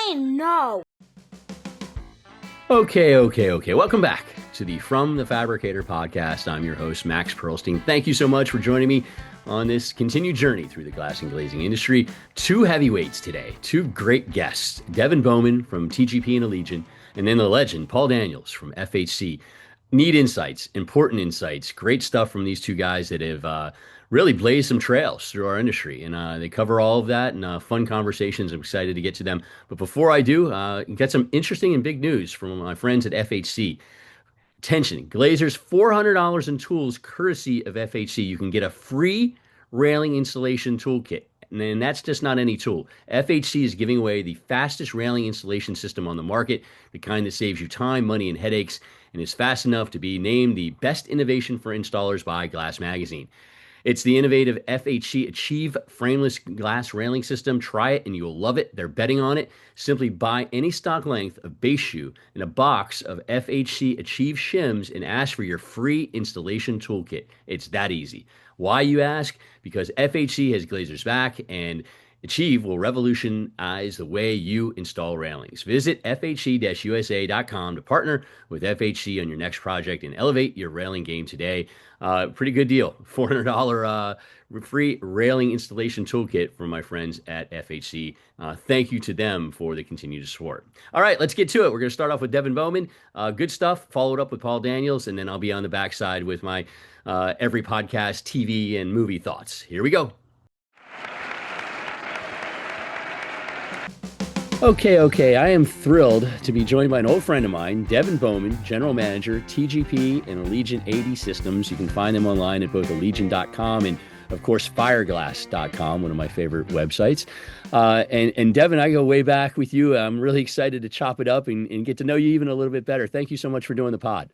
Fine, no. Okay. Welcome back to the From the Fabricator podcast. I'm your host, Max Perlstein. Thank you so much for joining me on this continued journey through the glass and glazing industry. Two heavyweights today, two great guests, Devin Bowman from TGP and Allegion, and then the legend, Paul Daniels from FHC. Neat insights, important insights, great stuff from these two guys that have really blazed some trails through our industry. And they cover all of that and fun conversations. I'm excited to get to them. But before I do, get some interesting and big news from my friends at FHC. Attention, Glaziers, $400 in tools courtesy of FHC. You can get a free railing installation toolkit. And that's just not any tool. FHC is giving away the fastest railing installation system on the market, the kind that saves you time, money, and headaches, and is fast enough to be named the best innovation for installers by Glass Magazine. It's the innovative FHC Achieve frameless glass railing system. Try it and you'll love it. They're betting on it. Simply buy any stock length of base shoe and a box of FHC Achieve shims and ask for your free installation toolkit. It's that easy. Why, you ask? Because FHC has Glazers back, and Achieve will revolutionize the way you install railings. Visit FHC-USA.com to partner with FHC on your next project and elevate your railing game today. Pretty good deal. $400 free railing installation toolkit from my friends at FHC. Thank you to them for the continued support. All right, let's get to it. We're going to start off with Devin Bowman. Good stuff. Followed up with Paul Daniels, and then I'll be on the backside with my every podcast, TV, and movie thoughts. Here we go. Okay. I am thrilled to be joined by an old friend of mine, Devin Bowman, General Manager, TGP and Allegion AD Systems. You can find them online at both allegion.com and, of course, fireglass.com, one of my favorite websites. And Devin, I go way back with you. I'm really excited to chop it up and get to know you even a little bit better. Thank you so much for doing the pod.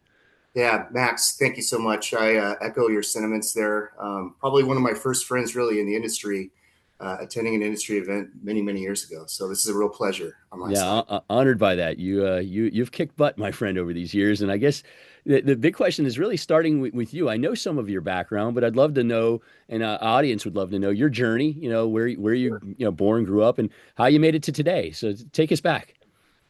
Yeah, Max, thank you so much. I echo your sentiments there. Probably one of my first friends really in the industry. Attending an industry event many years ago. So this is a real pleasure on my side. Honored by that. You've kicked butt, my friend, over these years. And I guess the big question is really starting with you. I know some of your background, but I'd love to know, and our audience would love to know your journey, where you born, grew up, and how you made it to today. So take us back.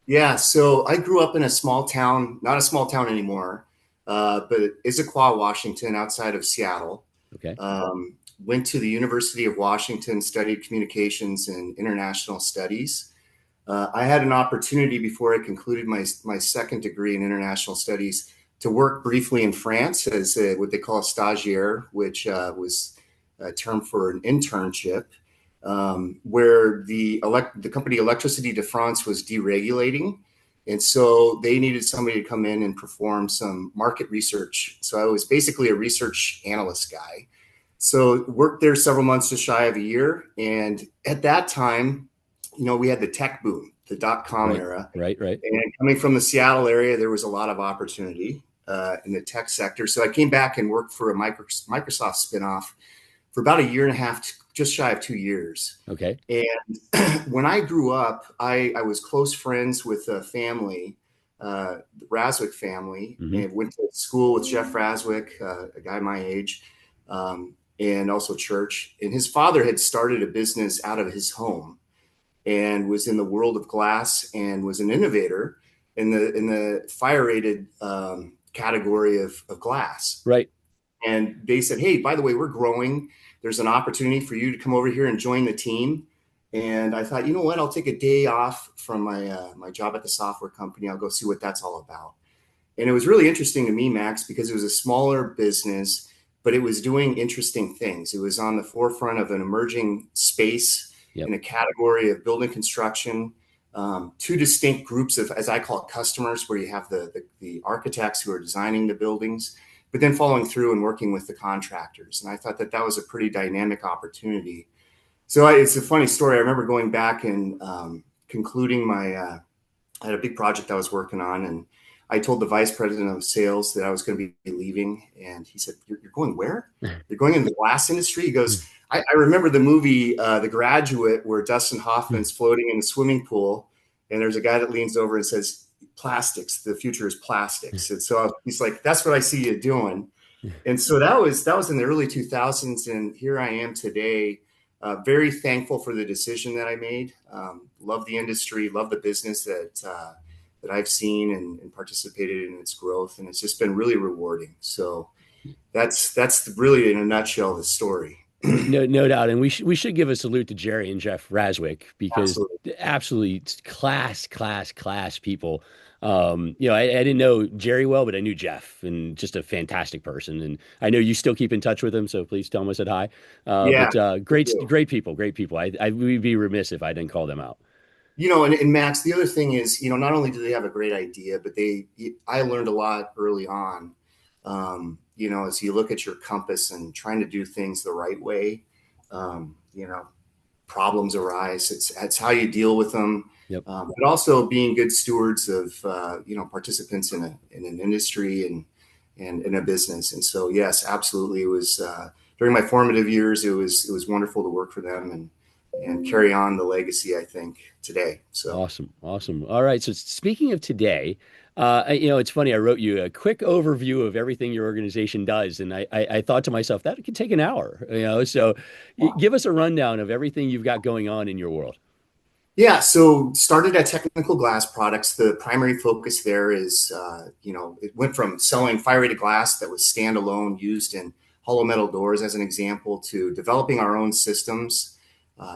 Yeah, so I grew up in a small town, not a small town anymore, but Issaquah, Washington, outside of Seattle. Okay. Went to the University of Washington, studied communications and international studies. I had an opportunity before I concluded my second degree in international studies to work briefly in France as what they call a stagiaire, which was a term for an internship, where the company Electricité de France was deregulating. And so they needed somebody to come in and perform some market research. So I was basically a research analyst guy. So worked there several months, just shy of a year. And at that time, we had the tech boom, the .com era. Right. And coming from the Seattle area, there was a lot of opportunity in the tech sector. So I came back and worked for a Microsoft spinoff for about a year and a half, just shy of 2 years. Okay. And when I grew up, I was close friends with a family, the Raswick family, and went to school with Jeff Raswick, a guy my age. And also church. And his father had started a business out of his home and was in the world of glass and was an innovator in the fire rated category of glass. Right. And they said, hey, by the way, we're growing. There's an opportunity for you to come over here and join the team. And I thought, you know what, I'll take a day off from my job at the software company. I'll go see what that's all about. And it was really interesting to me, Max, because it was a smaller business, but it was doing interesting things. It was on the forefront of an emerging space in a category of building construction, two distinct groups of, as I call it, customers, where you have the architects who are designing the buildings, but then following through and working with the contractors. And I thought that was a pretty dynamic opportunity. So it's a funny story. I remember going back and concluding I had a big project I was working on, and I told the vice president of sales that I was going to be leaving. And he said, you're going where? You're going into the glass industry? He goes, I remember the movie, The Graduate, where Dustin Hoffman's floating in a swimming pool. And there's a guy that leans over and says, plastics, the future is plastics. And so he's like, that's what I see you doing. And so that was in the early 2000s. And here I am today, very thankful for the decision that I made. Love the industry, love the business that I've seen and participated in its growth, and it's just been really rewarding. So that's really in a nutshell the story. No doubt, and we should give a salute to Jerry and Jeff Raswick because Absolutely. absolutely class people. I didn't know Jerry well, but I knew Jeff, and just a fantastic person. And I know you still keep in touch with him, so please tell him I said hi. Yeah. But great people, great people. I would be remiss if I didn't call them out. And Max, the other thing is, not only do they have a great idea, but I learned a lot early on. As you look at your compass and trying to do things the right way, um, you know, problems arise. It's how you deal with them, Yep. but also being good stewards of, participants in an industry and in a business. And so, yes, absolutely. It was, during my formative years, it was wonderful to work for them and carry on the legacy, I think, today. So Awesome. Awesome. All right. So speaking of today, it's funny. I wrote you a quick overview of everything your organization does, and I thought to myself that could take an hour. So give us a rundown of everything you've got going on in your world. yeah, so started at Technical Glass Products. The primary focus there is, it went from selling fire rated glass that was standalone, used in hollow metal doors as an example, to developing our own systems,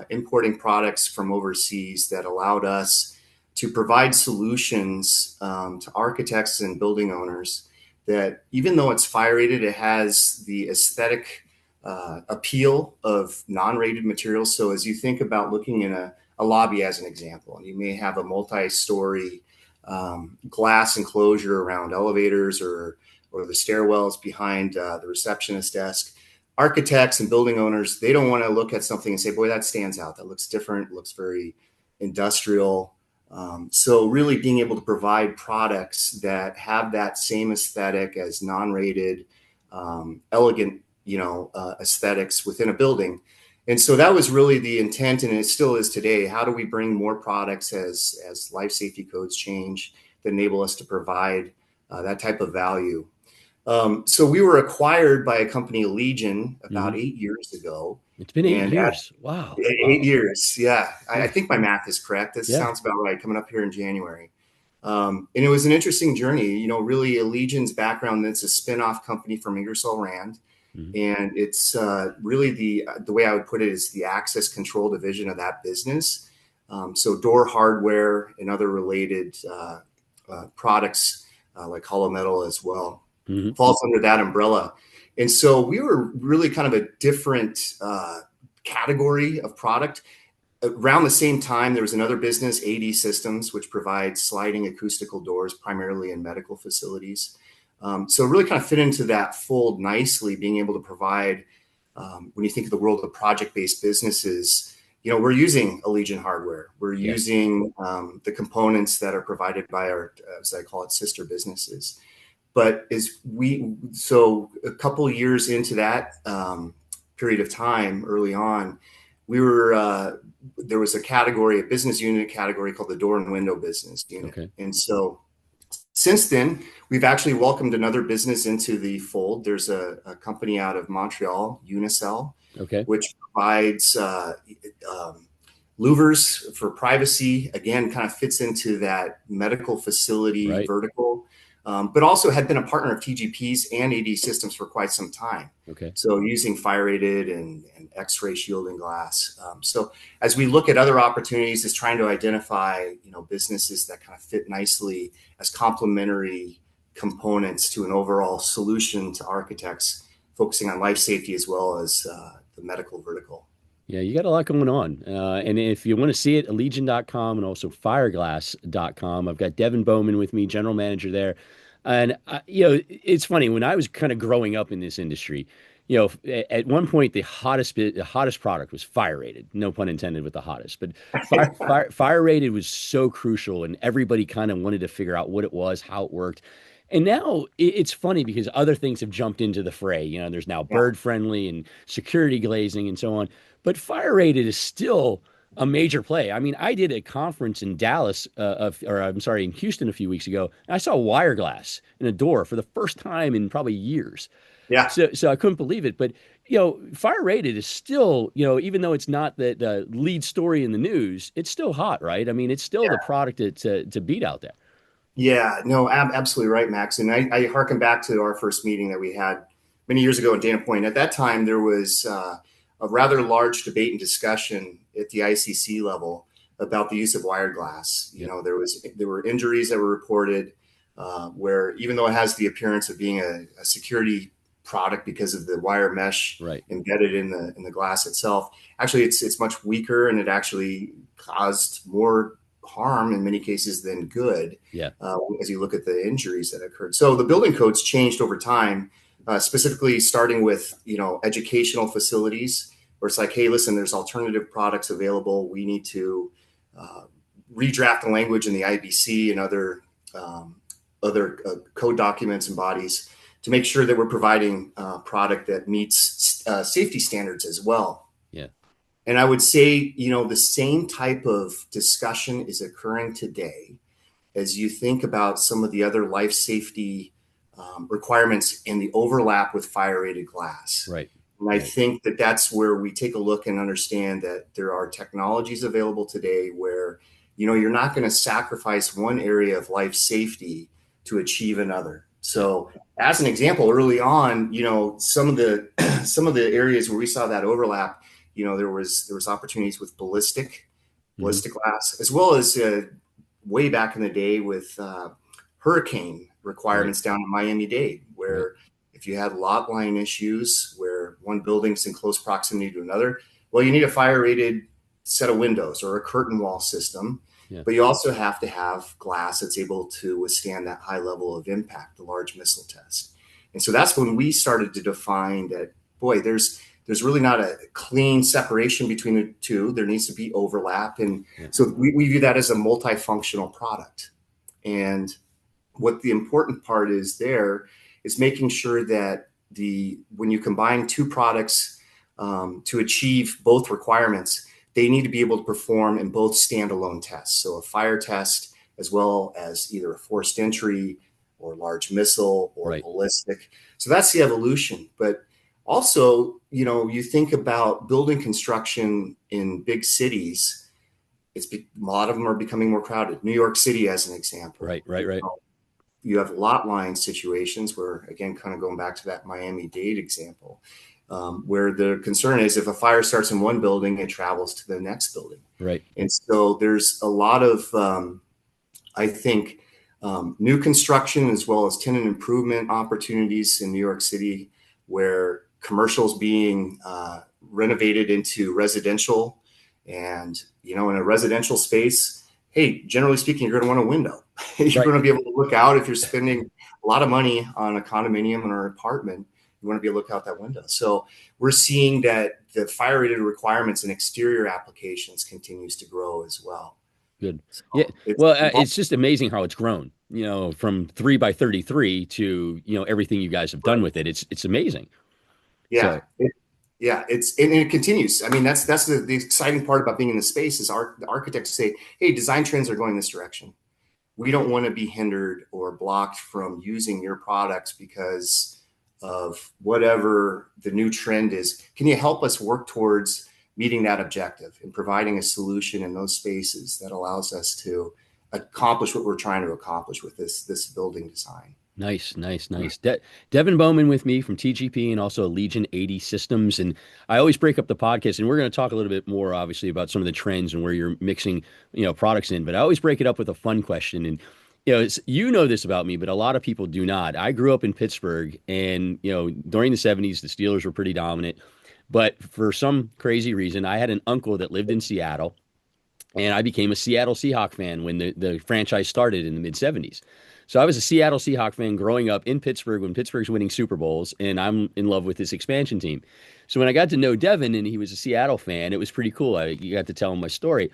importing products from overseas that allowed us to provide solutions to architects and building owners that, even though it's fire rated, it has the aesthetic appeal of non-rated materials. So as you think about looking in a lobby as an example, and you may have a multi-story glass enclosure around elevators or the stairwells behind the receptionist desk. Architects and building owners, they don't want to look at something and say, boy, that stands out. That looks different, looks very industrial. So really being able to provide products that have that same aesthetic as non-rated, elegant, aesthetics within a building. And so that was really the intent, and it still is today. How do we bring more products as life safety codes change that enable us to provide that type of value? So we were acquired by a company, Allegion, about 8 years ago. It's been 8 years. Wow. 8 years, yeah. I Oof. think my math is correct. This Yeah. sounds about right, coming up here in January. And it was an interesting journey. Really Allegion's background, it's a spin-off company from Ingersoll Rand. Mhm. And it's really the way I would put it is the access control division of that business. So door hardware and other related products like hollow metal as well Mhm. falls under that umbrella. And so we were really kind of a different category of product. Around the same time, there was another business, AD Systems, which provides sliding acoustical doors primarily in medical facilities. So really kind of fit into that fold nicely, being able to provide, when you think of the world of project-based businesses, we're using Allegion hardware. We're using the components that are provided by our, as I call it, sister businesses. But so a couple of years into that period of time early on, there was a business unit category called the door and window business unit. Okay. And so since then, we've actually welcomed another business into the fold. There's a company out of Montreal, Unicel, Okay. which provides louvers for privacy. Again, kind of fits into that medical facility vertical, but also had been a partner of TGP's and AD Systems for quite some time. Okay. So using fire rated and X-ray shielding glass. So as we look at other opportunities, is trying to identify, businesses that kind of fit nicely as complementary components to an overall solution to architects, focusing on life safety as well as the medical vertical. Yeah, you got a lot going on. And if you want to see it, allegion.com and also fireglass.com. I've got Devin Bowman with me, general manager there. And, it's funny, when I was kind of growing up in this industry, at one point, the hottest product was fire rated. No pun intended with the hottest, but fire rated was so crucial, and everybody kind of wanted to figure out what it was, how it worked. And now it's funny because other things have jumped into the fray. There's now bird friendly and security glazing and so on. But fire rated is still a major play. I mean, I did a conference in in Houston a few weeks ago, and I saw wire glass in a door for the first time in probably years. Yeah. So I couldn't believe it. But fire rated is still, even though it's not the lead story in the news, it's still hot, right? I mean, it's still the product to beat out there. Yeah, no, absolutely right, Max. And I harken back to our first meeting that we had many years ago at Dana Point. At that time, there was a rather large debate and discussion at the ICC level about the use of wired glass. Yep. There were injuries that were reported where, even though it has the appearance of being a security product because of the wire mesh embedded in the glass itself, actually it's much weaker, and it actually caused more harm in many cases than good. As you look at the injuries that occurred. So the building codes changed over time, specifically starting with educational facilities, where it's like, hey, listen, there's alternative products available. We need to redraft the language in the IBC and other code documents and bodies to make sure that we're providing a product that meets safety standards as well. And I would say, the same type of discussion is occurring today as you think about some of the other life safety requirements and the overlap with fire-rated glass. Right. And I think that that's where we take a look and understand that there are technologies available today where, you're not going to sacrifice one area of life safety to achieve another. So as an example, early on, some of the areas where we saw that overlap, there was opportunities with ballistic glass, as well as way back in the day with hurricane requirements down in Miami-Dade, where if you had lot line issues where one building's in close proximity to another, well, you need a fire-rated set of windows or a curtain wall system, but you also have to have glass that's able to withstand that high level of impact, the large missile test. And so that's when we started to define that, boy, there's really not a clean separation between the two. There needs to be overlap. And so we view that as a multifunctional product. And what the important part is there is making sure that when you combine two products to achieve both requirements, they need to be able to perform in both standalone tests. So a fire test, as well as either a forced entry or large missile or ballistic. So that's the evolution. But also, you think about building construction in big cities. A lot of them are becoming more crowded. New York City, as an example. Right. You have lot line situations where, again, kind of going back to that Miami-Dade example, where the concern is if a fire starts in one building, it travels to the next building. Right. And so there's a lot of, I think, new construction as well as tenant improvement opportunities in New York City, where commercials being renovated into residential. And, in a residential space, hey, generally speaking, you're going to want a window. You're going to be able to look out. If you're spending a lot of money on a condominium or an apartment, you want to be able to look out that window. So we're seeing that the fire rated requirements in exterior applications continues to grow as well. Good. So it's just amazing how it's grown, from 3x33 to, everything you guys have done with it. It's amazing. Yeah. So. It continues. I mean, that's the exciting part about being in the space is the architects say, hey, design trends are going this direction. We don't want to be hindered or blocked from using your products because of whatever the new trend is. Can you help us work towards meeting that objective and providing a solution in those spaces that allows us to accomplish what we're trying to accomplish with this building design? Nice. Devin Bowman with me from TGP and also Allegion 80 Systems. And I always break up the podcast, and we're going to talk a little bit more, obviously, about some of the trends and where you're mixing, products in. But I always break it up with a fun question. And, this about me, but a lot of people do not. I grew up in Pittsburgh, and, during the 70s, the Steelers were pretty dominant. But for some crazy reason, I had an uncle that lived in Seattle, and I became a Seattle Seahawk fan when the franchise started in the mid-70s. So I was a Seattle Seahawk fan growing up in Pittsburgh when Pittsburgh's winning Super Bowls, and I'm in love with this expansion team. So when I got to know Devin and he was a Seattle fan, it was pretty cool. You got to tell him my story.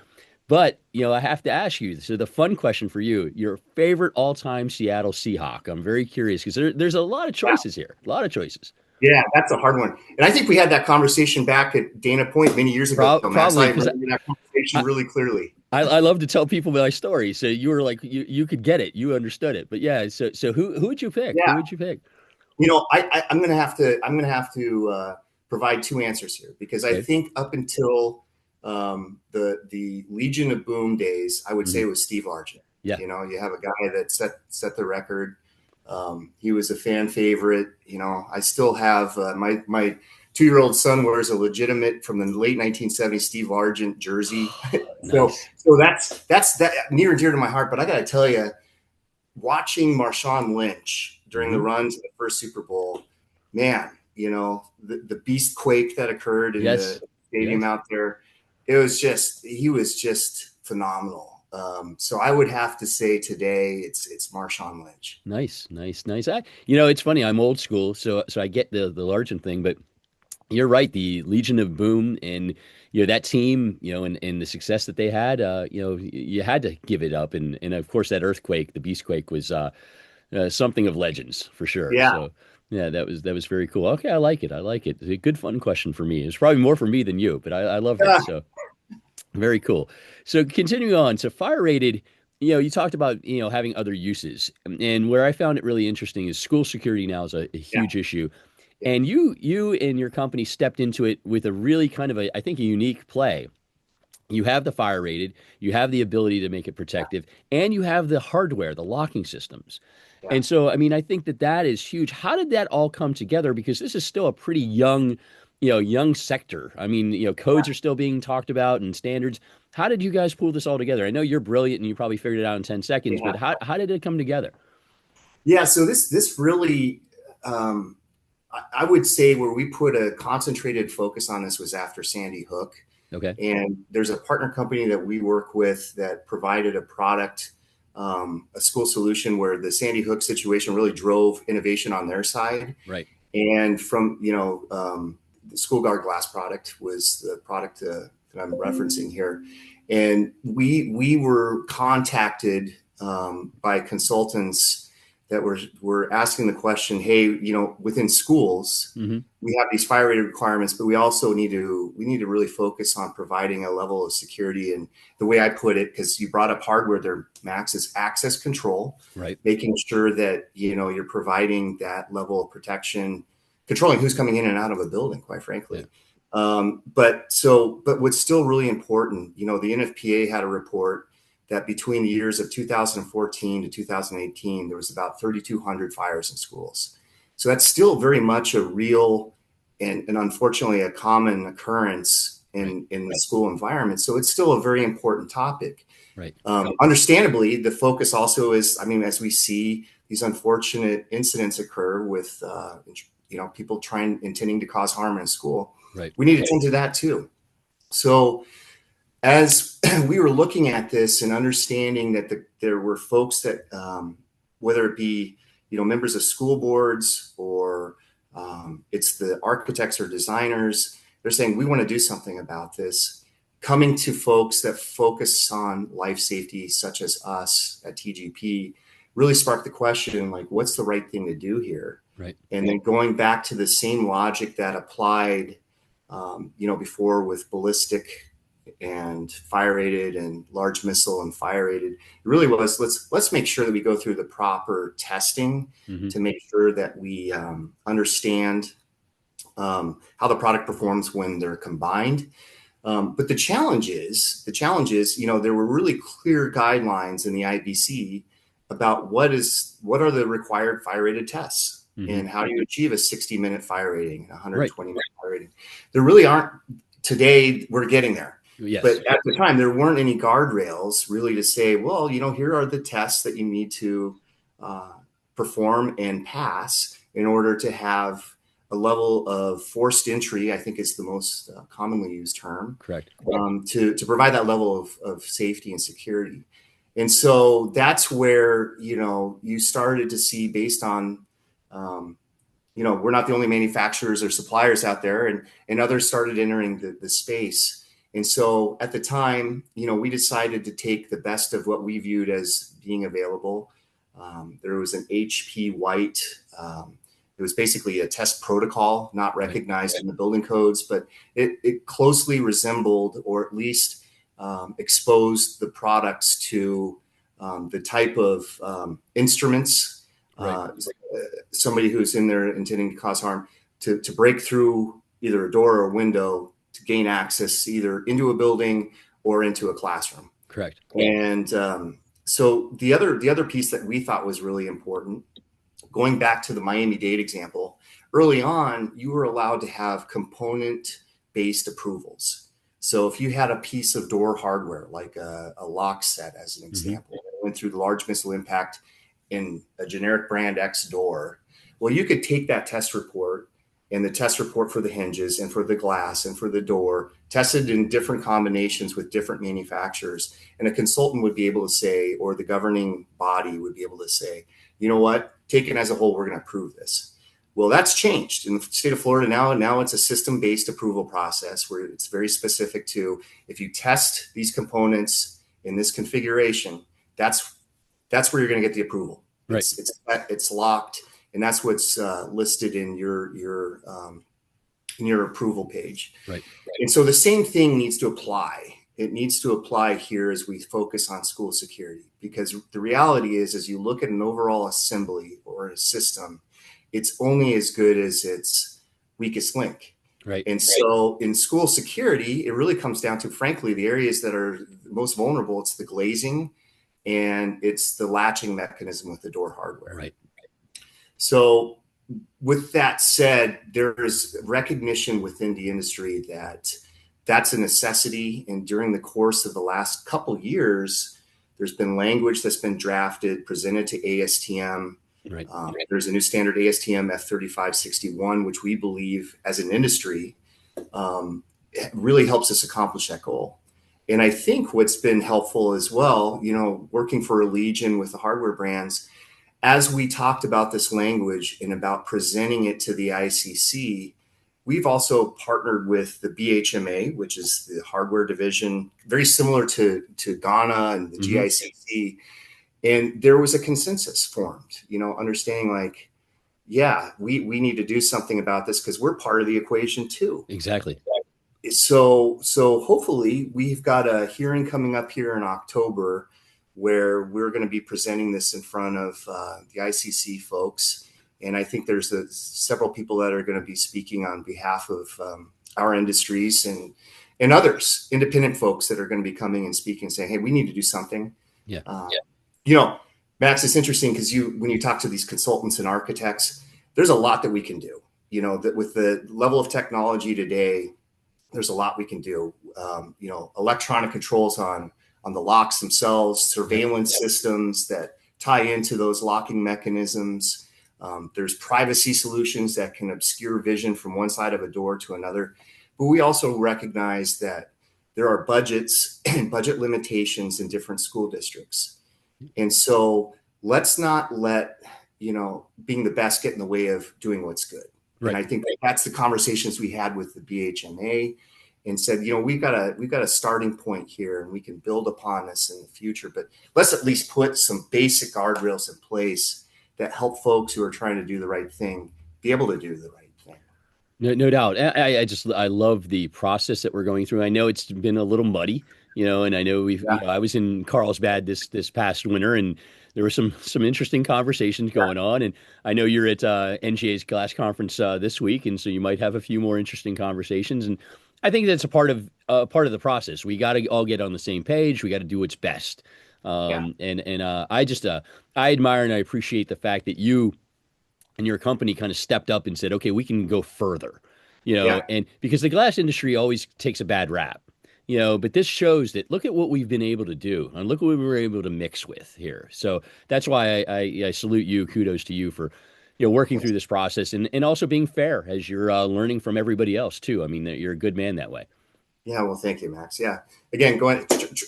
But, I have to ask you, so the fun question for you, your favorite all-time Seattle Seahawk. I'm very curious because there's a lot of choices here, a lot of choices. Yeah, that's a hard one. And I think we had that conversation back at Dana Point many years ago. Probably. I remember that conversation really clearly. I love to tell people my story. So you were like, you could get it. You understood it. But yeah, so who would you pick? Yeah. Who would you pick? I'm going to have to provide two answers here, because I Okay. think up until the Legion of Boom days, I would say it was Steve Largent. Yeah. You know, you have a guy that set the record. He was a fan favorite. You know, I still have my 2-year-old son wears a legitimate from the late 1970s Steve Largent jersey. Nice. So that's that near and dear to my heart. But I got to tell you, watching Marshawn Lynch during the run to the first Super Bowl, man, you know, the beast quake that occurred in the stadium out there, he was just phenomenal. So I would have to say today it's Marshawn Lynch. Nice. It's funny. I'm old school, so I get the Largent thing, but you're right. The Legion of Boom and that team, and the success that they had, you had to give it up, and of course that earthquake, the beastquake, was something of legends for sure. Yeah. So yeah, that was very cool. Okay, I like it. It's a good fun question for me. It's probably more for me than you, but I loved it. So very cool. So continuing on, so fire rated. You talked about having other uses, and where I found it really interesting is school security now is a Yeah. huge issue. Yeah. And you and your company stepped into it with a really kind of I think, a unique play. You have the fire rated, you have the ability to make it protective, and you have the hardware, the locking systems. Yeah. And so, I mean, I think that is huge. How did that all come together? Because this is still a pretty young sector. I mean, codes are still being talked about and standards. How did you guys pull this all together? I know you're brilliant and you probably figured it out in 10 seconds, Yeah. but how did it come together? Yeah. So this really, I would say where we put a concentrated focus on this was after Sandy Hook. Okay. And there's a partner company that we work with that provided a product, a school solution where the Sandy Hook situation really drove innovation on their side. Right. And from, the School Guard glass product was the product that I'm referencing here. And we were contacted by consultants that were asking the question, hey, within schools, we have these fire rated requirements, but we also need to really focus on providing a level of security. And the way I put it, because you brought up hardware there, Max, is access control, Right. making sure that, you're providing that level of protection, controlling who's coming in and out of a building, quite frankly. Yeah. But what's still really important, the NFPA had a report that between the years of 2014 to 2018, there was about 3,200 fires in schools. So that's still very much a real and unfortunately a common occurrence in the school environment. So it's still a very important topic. Right. Understandably, the focus also is, as we see these unfortunate incidents occur with, people intending to cause harm in a school, Right. we need to tend to that too. So as we were looking at this and understanding that there were folks that, whether it be, members of school boards or it's the architects or designers, they're saying, we want to do something about this. Coming to folks that focus on life safety, such as us at TGP, really sparked the question, like, what's the right thing to do here? Right. And then going back to the same logic that applied, before with ballistic and fire rated and large missile and fire rated, it really was, let's make sure that we go through the proper testing to make sure that we understand how the product performs when they're combined. But the challenge is, there were really clear guidelines in the IBC about what are the required fire rated tests and how do you achieve a 60-minute fire rating, 120-minute fire rating. There really aren't. Today, we're getting there. Yes. But at the time, there weren't any guardrails really to say, well, here are the tests that you need to perform and pass in order to have a level of forced entry, I think is the most commonly used term. Correct. To provide that level of safety and security. And so that's where, you started to see, based on, we're not the only manufacturers or suppliers out there, and others started entering the space. And so at the time, we decided to take the best of what we viewed as being available. There was an HP white. It was basically a test protocol, not recognized in the building codes, but it closely resembled, or at least exposed the products to the type of instruments, somebody who's in there intending to cause harm, to break through either a door or a window to gain access either into a building or into a classroom. Correct. And so the other piece that we thought was really important, going back to the Miami-Dade example, early on, you were allowed to have component-based approvals. So if you had a piece of door hardware, like a lock set, as an example, went through the large missile impact in a generic brand X door, well, you could take that test report and the test report for the hinges and for the glass and for the door, tested in different combinations with different manufacturers. And a consultant would be able to say, or the governing body would be able to say, you know what, taken as a whole, we're going to approve this. Well, that's changed in the state of Florida now. Now it's a system-based approval process where it's very specific to, if you test these components in this configuration, that's where you're going to get the approval. Right. It's locked, and that's what's listed in your approval page. Right. And so the same thing needs to apply. It needs to apply here as we focus on school security, because the reality is, as you look at an overall assembly or a system, it's only as good as its weakest link. Right. And so in school security, it really comes down to, frankly, the areas that are most vulnerable. It's the glazing and it's the latching mechanism with the door hardware. Right. So with that said, there is recognition within the industry that that's a necessity. And during the course of the last couple of years, there's been language that's been drafted, presented to ASTM. Right. There's a new standard, ASTM F3561, which we believe as an industry really helps us accomplish that goal. And I think what's been helpful as well, working for Allegion with the hardware brands, as we talked about this language and about presenting it to the ICC, we've also partnered with the BHMA, which is the hardware division, very similar to Ghana and the GICC. And there was a consensus formed, understanding like, yeah, we need to do something about this because we're part of the equation too. Exactly. So hopefully we've got a hearing coming up here in October where we're going to be presenting this in front of the ICC folks. And I think there's several people that are going to be speaking on behalf of our industries and others, independent folks that are going to be coming and speaking and saying, hey, we need to do something. Yeah. Max, it's interesting because when you talk to these consultants and architects, there's a lot that we can do. That with the level of technology today, there's a lot we can do. Electronic controls on the locks themselves, surveillance systems that tie into those locking mechanisms. There's privacy solutions that can obscure vision from one side of a door to another. But we also recognize that there are budgets and budget limitations in different school districts. And so let's not let, being the best get in the way of doing what's good. Right. And I think that's the conversations we had with the BHMA and said, we've got a starting point here and we can build upon this in the future, but let's at least put some basic guardrails in place that help folks who are trying to do the right thing be able to do the right thing. No doubt. I love the process that we're going through. I know it's been a little muddy, and I know I was in Carlsbad this past winter, and there were some interesting conversations going on. And I know you're at NGA's Glass Conference this week, and so you might have a few more interesting conversations. And I think that's a part of the process. We got to all get on the same page. We got to do what's best. I admire and I appreciate the fact that you and your company kind of stepped up and said, okay, we can go further, and because the glass industry always takes a bad rap, but this shows that look at what we've been able to do and look what we were able to mix with here. So that's why I salute you. Kudos to you for, working through this process and also being fair as you're learning from everybody else too. I mean, you're a good man that way. Yeah. Well, thank you, Max. Yeah. Again,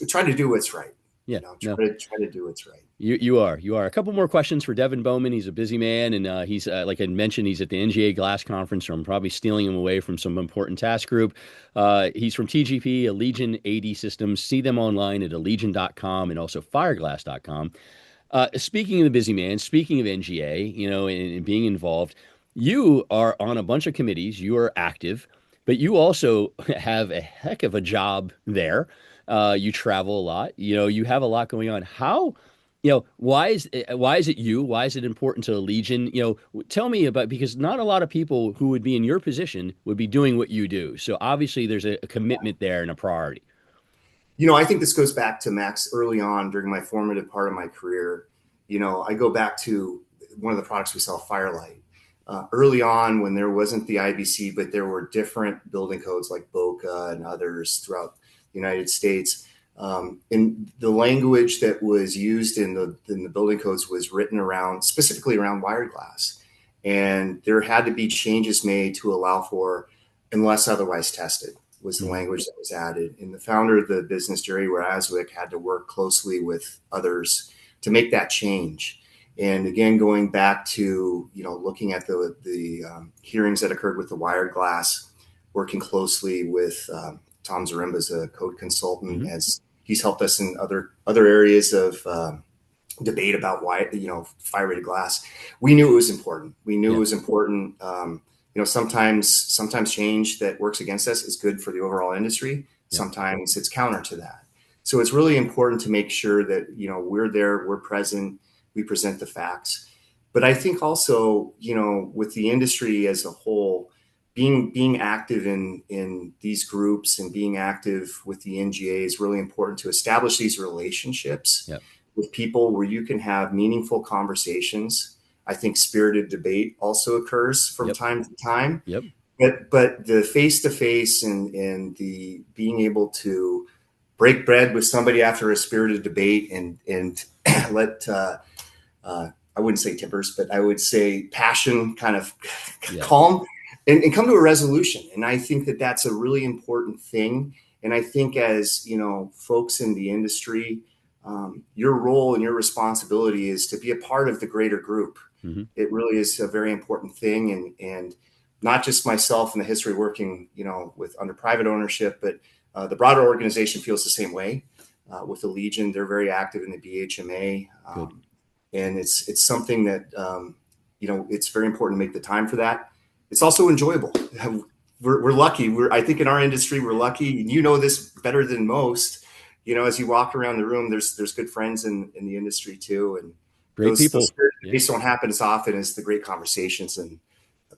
try to do what's right. Yeah. Try to do what's right. You are. A couple more questions for Devin Bowman. He's a busy man, and he's like I mentioned, he's at the NGA Glass Conference, so I'm probably stealing him away from some important task group. He's from TGP Allegion AD Systems. See them online at allegion.com and also fireglass.com. Speaking of the busy man, speaking of NGA, and being involved, you are on a bunch of committees. You are active, but you also have a heck of a job there. You travel a lot, you have a lot going on. How why is it you? Why is it important to Allegion? Tell me about, because not a lot of people who would be in your position would be doing what you do. So obviously there's a commitment there and a priority. I think this goes back to Max early on during my formative part of my career. I go back to one of the products we sell, Firelight. Early on, when there wasn't the IBC, but there were different building codes like BOCA and others throughout the United States. And the language that was used in the building codes was written specifically around wired glass. And there had to be changes made to allow for, unless otherwise tested, was the language that was added. And the founder of the business, Jerry Razwick, had to work closely with others to make that change. And again, going back to, looking at the hearings that occurred with the wired glass, working closely with Tom Zaremba as a code consultant, as he's helped us in other areas of debate about why, fire rated glass. We knew it was important. It was important. Sometimes change that works against us is good for the overall industry. Sometimes it's counter to that. So it's really important to make sure that, we're there, we're present, we present the facts. But I think also, with the industry as a whole, being active in these groups and being active with the NGA is really important to establish these relationships with people where you can have meaningful conversations. I think spirited debate also occurs from time to time. But the face-to-face and the being able to break bread with somebody after a spirited debate and let I wouldn't say tippers, but I would say passion kind of calm and come to a resolution. And I think that that's a really important thing. And I think as, folks in the industry, your role and your responsibility is to be a part of the greater group. It really is a very important thing. And not just myself and the history working, with under private ownership, but the broader organization feels the same way. With Allegion, they're very active in the BHMA. And it's something that, it's very important to make the time for that. It's also enjoyable. We're lucky. I think in our industry, we're lucky. And this better than most. As you walk around the room, there's good friends in the industry too. And great people. These don't happen as often as the great conversations and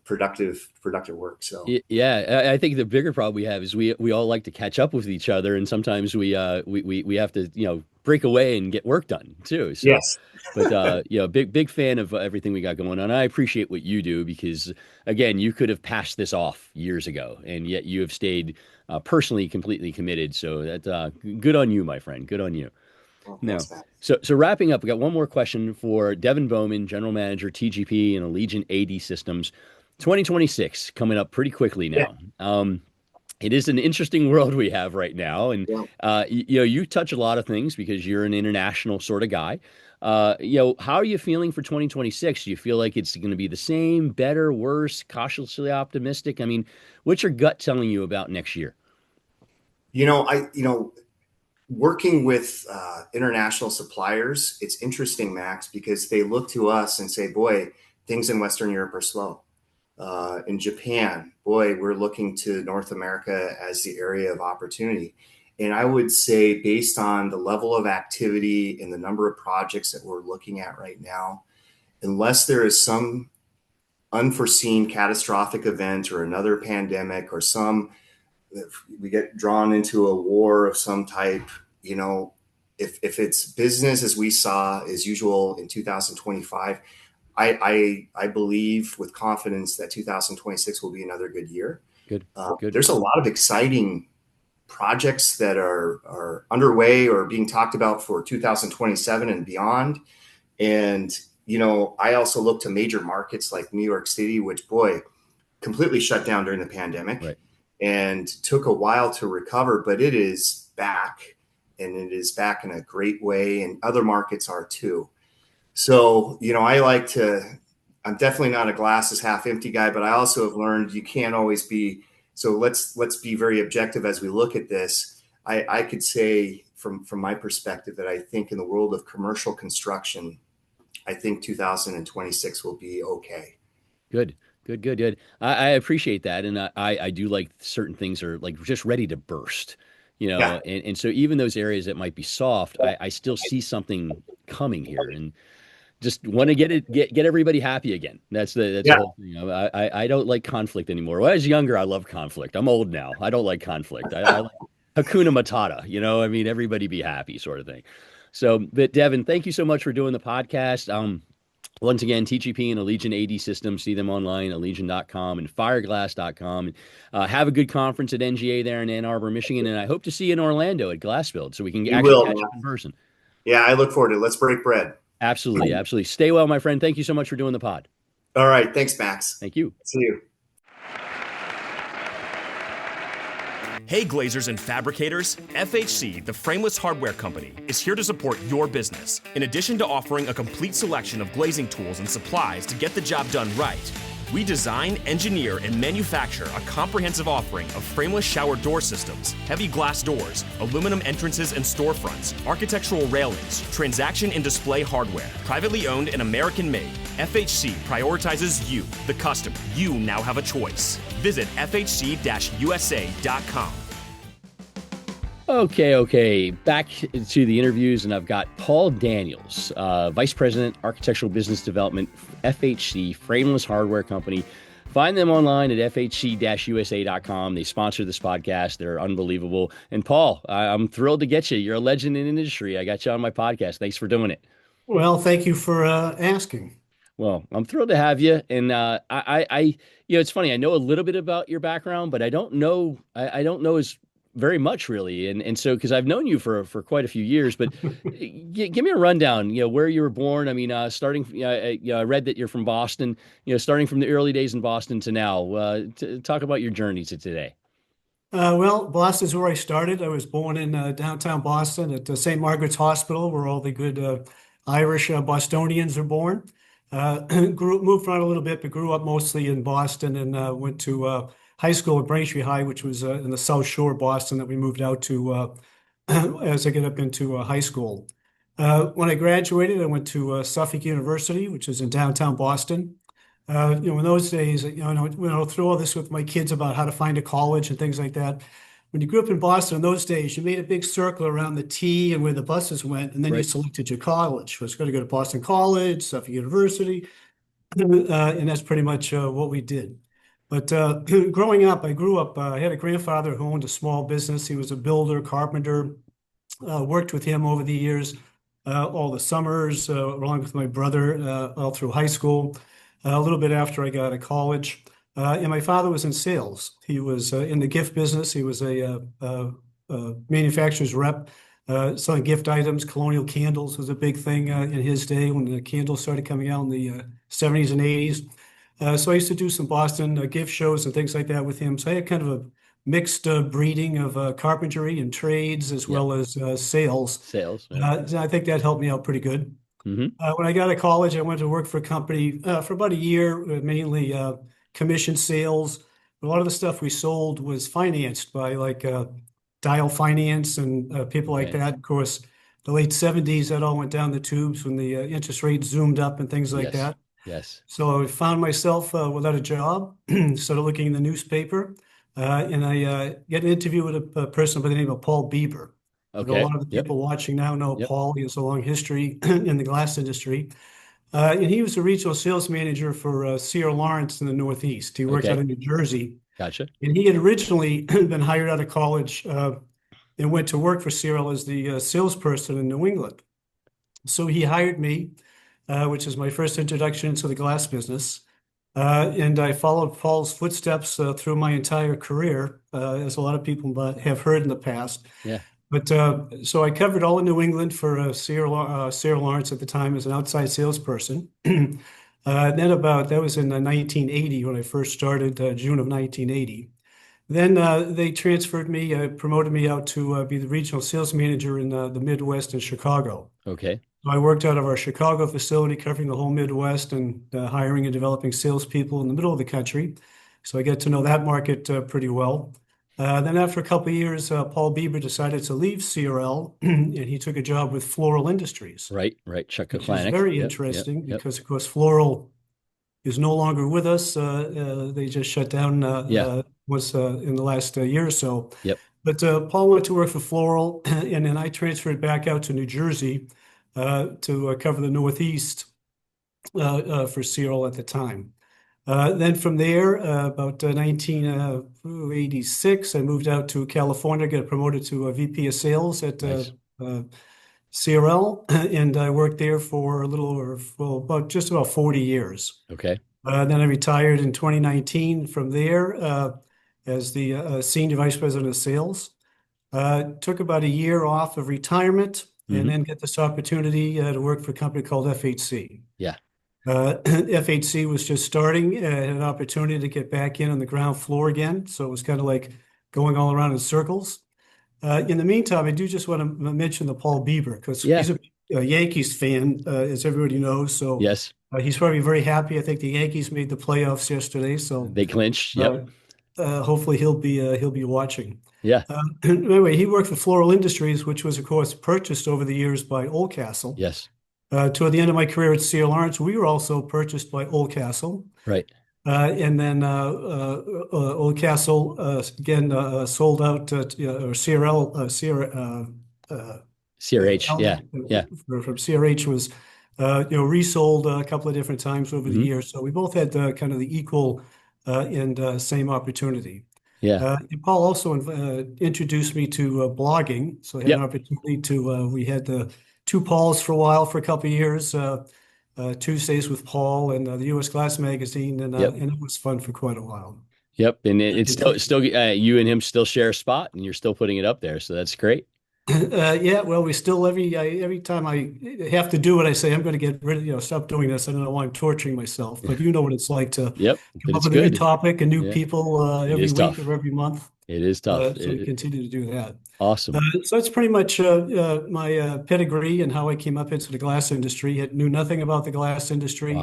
productive work. So I think the bigger problem we have is we all like to catch up with each other, and sometimes we have to break away and get work done too. So, yes. But big fan of everything we got going on. I appreciate what you do because again, you could have passed this off years ago, and yet you have stayed personally completely committed. So that good on you, my friend. Good on you. No. So wrapping up, we got one more question for Devin Bowman, General Manager, TGP and Allegion AD Systems. 2026 coming up pretty quickly now. It is an interesting world we have right now. And, you touch a lot of things because you're an international sort of guy. How are you feeling for 2026? Do you feel like it's going to be the same, better, worse, cautiously optimistic? I mean, what's your gut telling you about next year? Working with international suppliers, it's interesting, Max, because they look to us and say, boy, things in Western Europe are slow. In Japan, boy, we're looking to North America as the area of opportunity. And I would say based on the level of activity and the number of projects that we're looking at right now, unless there is some unforeseen catastrophic event or another pandemic or we get drawn into a war of some type, if it's business as we saw as usual in 2025, I believe with confidence that 2026 will be another good year. Good. There's a lot of exciting projects that are underway or being talked about for 2027 and beyond. And, I also look to major markets like New York City, which, boy, completely shut down during the pandemic and took a while to recover, but it is back, and it is back in a great way. And other markets are too. So, I'm definitely not a glasses half empty guy, but I also have learned you can't always be. So let's be very objective as we look at this. I could say from my perspective that I think in the world of commercial construction, I think 2026 will be okay. Good. I appreciate that. And I do like certain things are like just ready to burst. Yeah. and so even those areas that might be soft, I still see something coming here, and just want to get everybody happy again. That's the Yeah. whole thing. I don't like conflict anymore. When I was younger, I loved conflict. I'm old now. I don't like conflict. I like Hakuna Matata. I mean, everybody be happy, sort of thing. So, but Devin, thank you so much for doing the podcast. Once again, TGP and Allegion AD Systems, see them online, allegion.com and fireglass.com. And have a good conference at NGA there in Ann Arbor, Michigan. And I hope to see you in Orlando at Glassfield so we can You actually will, catch up man. in person. Yeah, I look forward to it. Let's break bread. Absolutely. Absolutely. Stay well, my friend. Thank you so much for doing the pod. All right. Thanks, Max. Thank you. See you. Hey Glaziers and Fabricators, FHC, the frameless hardware company, is here to support your business. In addition to offering a complete selection of glazing tools and supplies to get the job done right, we design, engineer, and manufacture a comprehensive offering of frameless shower door systems, heavy glass doors, aluminum entrances and storefronts, architectural railings, transaction and display hardware. Privately owned and American made, FHC prioritizes you, the customer. You now have a choice. Visit fhc-usa.com. Okay. Back to the interviews, and I've got Paul Daniels, Vice President, Architectural Business Development, FHC, Frameless Hardware Company. Find them online at fhc-usa.com. They sponsor this podcast. They're unbelievable. And Paul, I'm thrilled to get you. You're a legend in the industry. I got you on my podcast. Thanks for doing it. Well, thank you for asking. Well, I'm thrilled to have you. And it's funny. I know a little bit about your background, but I don't know. I don't know as very much really. And so, because I've known you for quite a few years, but give me a rundown, where you were born. I mean, starting, I read that you're from Boston, starting from the early days in Boston to now, talk about your journey to today. Well, Boston is where I started. I was born in downtown Boston at St. Margaret's Hospital, where all the good Irish Bostonians are born. Moved around a little bit, but grew up mostly in Boston, and went to high school at Braintree High, which was in the South Shore of Boston that we moved out to as I get up into high school. When I graduated, I went to Suffolk University, which is in downtown Boston. In those days, through all this with my kids about how to find a college and things like that. When you grew up in Boston in those days, you made a big circle around the T and where the buses went, and then you Right. selected your college. I was going to go to Boston College, Suffolk University, and that's pretty much what we did. But growing up, I had a grandfather who owned a small business. He was a builder, carpenter, worked with him over the years, all the summers, along with my brother, all through high school, a little bit after I got out of college. And my father was in sales. He was in the gift business. He was a manufacturer's rep, selling gift items. Colonial candles was a big thing in his day when the candles started coming out in the 70s and 80s. So I used to do some Boston gift shows and things like that with him. So I had kind of a mixed breeding of carpentry and trades as well as sales. Sales. Yeah. I think that helped me out pretty good. Mm-hmm. When I got out of college, I went to work for a company for about a year, mainly commission sales. A lot of the stuff we sold was financed by like Dial Finance and people like Okay. that. Of course, the late 70s, that all went down the tubes when the interest rate zoomed up and things like Yes. that. Yes. So I found myself without a job, started looking in the newspaper, and I get an interview with a person by the name of Paul Bieber. A Okay. lot of the Yep. people watching now know Yep. Paul. He has a long history in the glass industry. And he was a regional sales manager for Sierra Lawrence in the Northeast. He worked out Okay. in New Jersey. Gotcha. And he had originally been hired out of college and went to work for Sierra as the salesperson in New England. So he hired me, which is my first introduction into the glass business. And I followed Paul's footsteps through my entire career, as a lot of people have heard in the past. Yeah. But so I covered all of New England for Sierra Lawrence at the time as an outside salesperson. Then that was in 1980 when I first started, June of 1980. Then they transferred me, promoted me out to be the regional sales manager in the Midwest in Chicago. Okay. So I worked out of our Chicago facility, covering the whole Midwest and hiring and developing salespeople in the middle of the country. So I get to know that market pretty well. Then after a couple of years, Paul Bieber decided to leave CRL, and he took a job with Floral Industries, Right. Chuck which is Kalanick. very Yep. interesting Yep. because, of course, Floral is no longer with us. They just shut down Yeah. was in the last year or so. Yep. But Paul went to work for Floral, and then I transferred back out to New Jersey to cover the Northeast for Cyril at the time. Then from there, about 1986, I moved out to California, got promoted to a VP of sales at Nice. CRL, and I worked there for a little over, well, just about 40 years. Okay. Then I retired in 2019 from there as the Senior Vice President of Sales. Took about a year off of retirement and then get this opportunity to work for a company called FHC. Yeah. FHC was just starting, had an opportunity to get back in on the ground floor again. So it was kind of like going all around in circles. In the meantime, I do just want to mention the Paul Bieber because he's a Yankees fan, as everybody knows. So yes, he's probably very happy. I think the Yankees made the playoffs yesterday, so they clinched. Yep. Hopefully he'll be watching. Yeah. Anyway, he worked for Floral Industries, which was, of course, purchased over the years by Oldcastle. Yes. Toward the end of my career at C.L. Lawrence, we were also purchased by Oldcastle. Right. And then Oldcastle again sold out, or CRH. Yeah. From CRH was resold a couple of different times over the years. So we both had kind of the equal and same opportunity. Yeah. And Paul also introduced me to blogging. So I had an opportunity to, we had the two Pauls for a while, for a couple of years, Tuesdays with Paul and the U.S. Glass Magazine. And it was fun for quite a while. Yep. And it's still you and him still share a spot and you're still putting it up there. So that's great. Yeah, well, we still every time I have to do it, I say I'm going to get rid of, stop doing this. I don't know why I'm torturing myself, but you know what it's like to come up with a new topic and new people every week or every month. It is tough. So we continue to do that. Awesome. So that's pretty much my pedigree and how I came up into the glass industry. I knew nothing about the glass industry.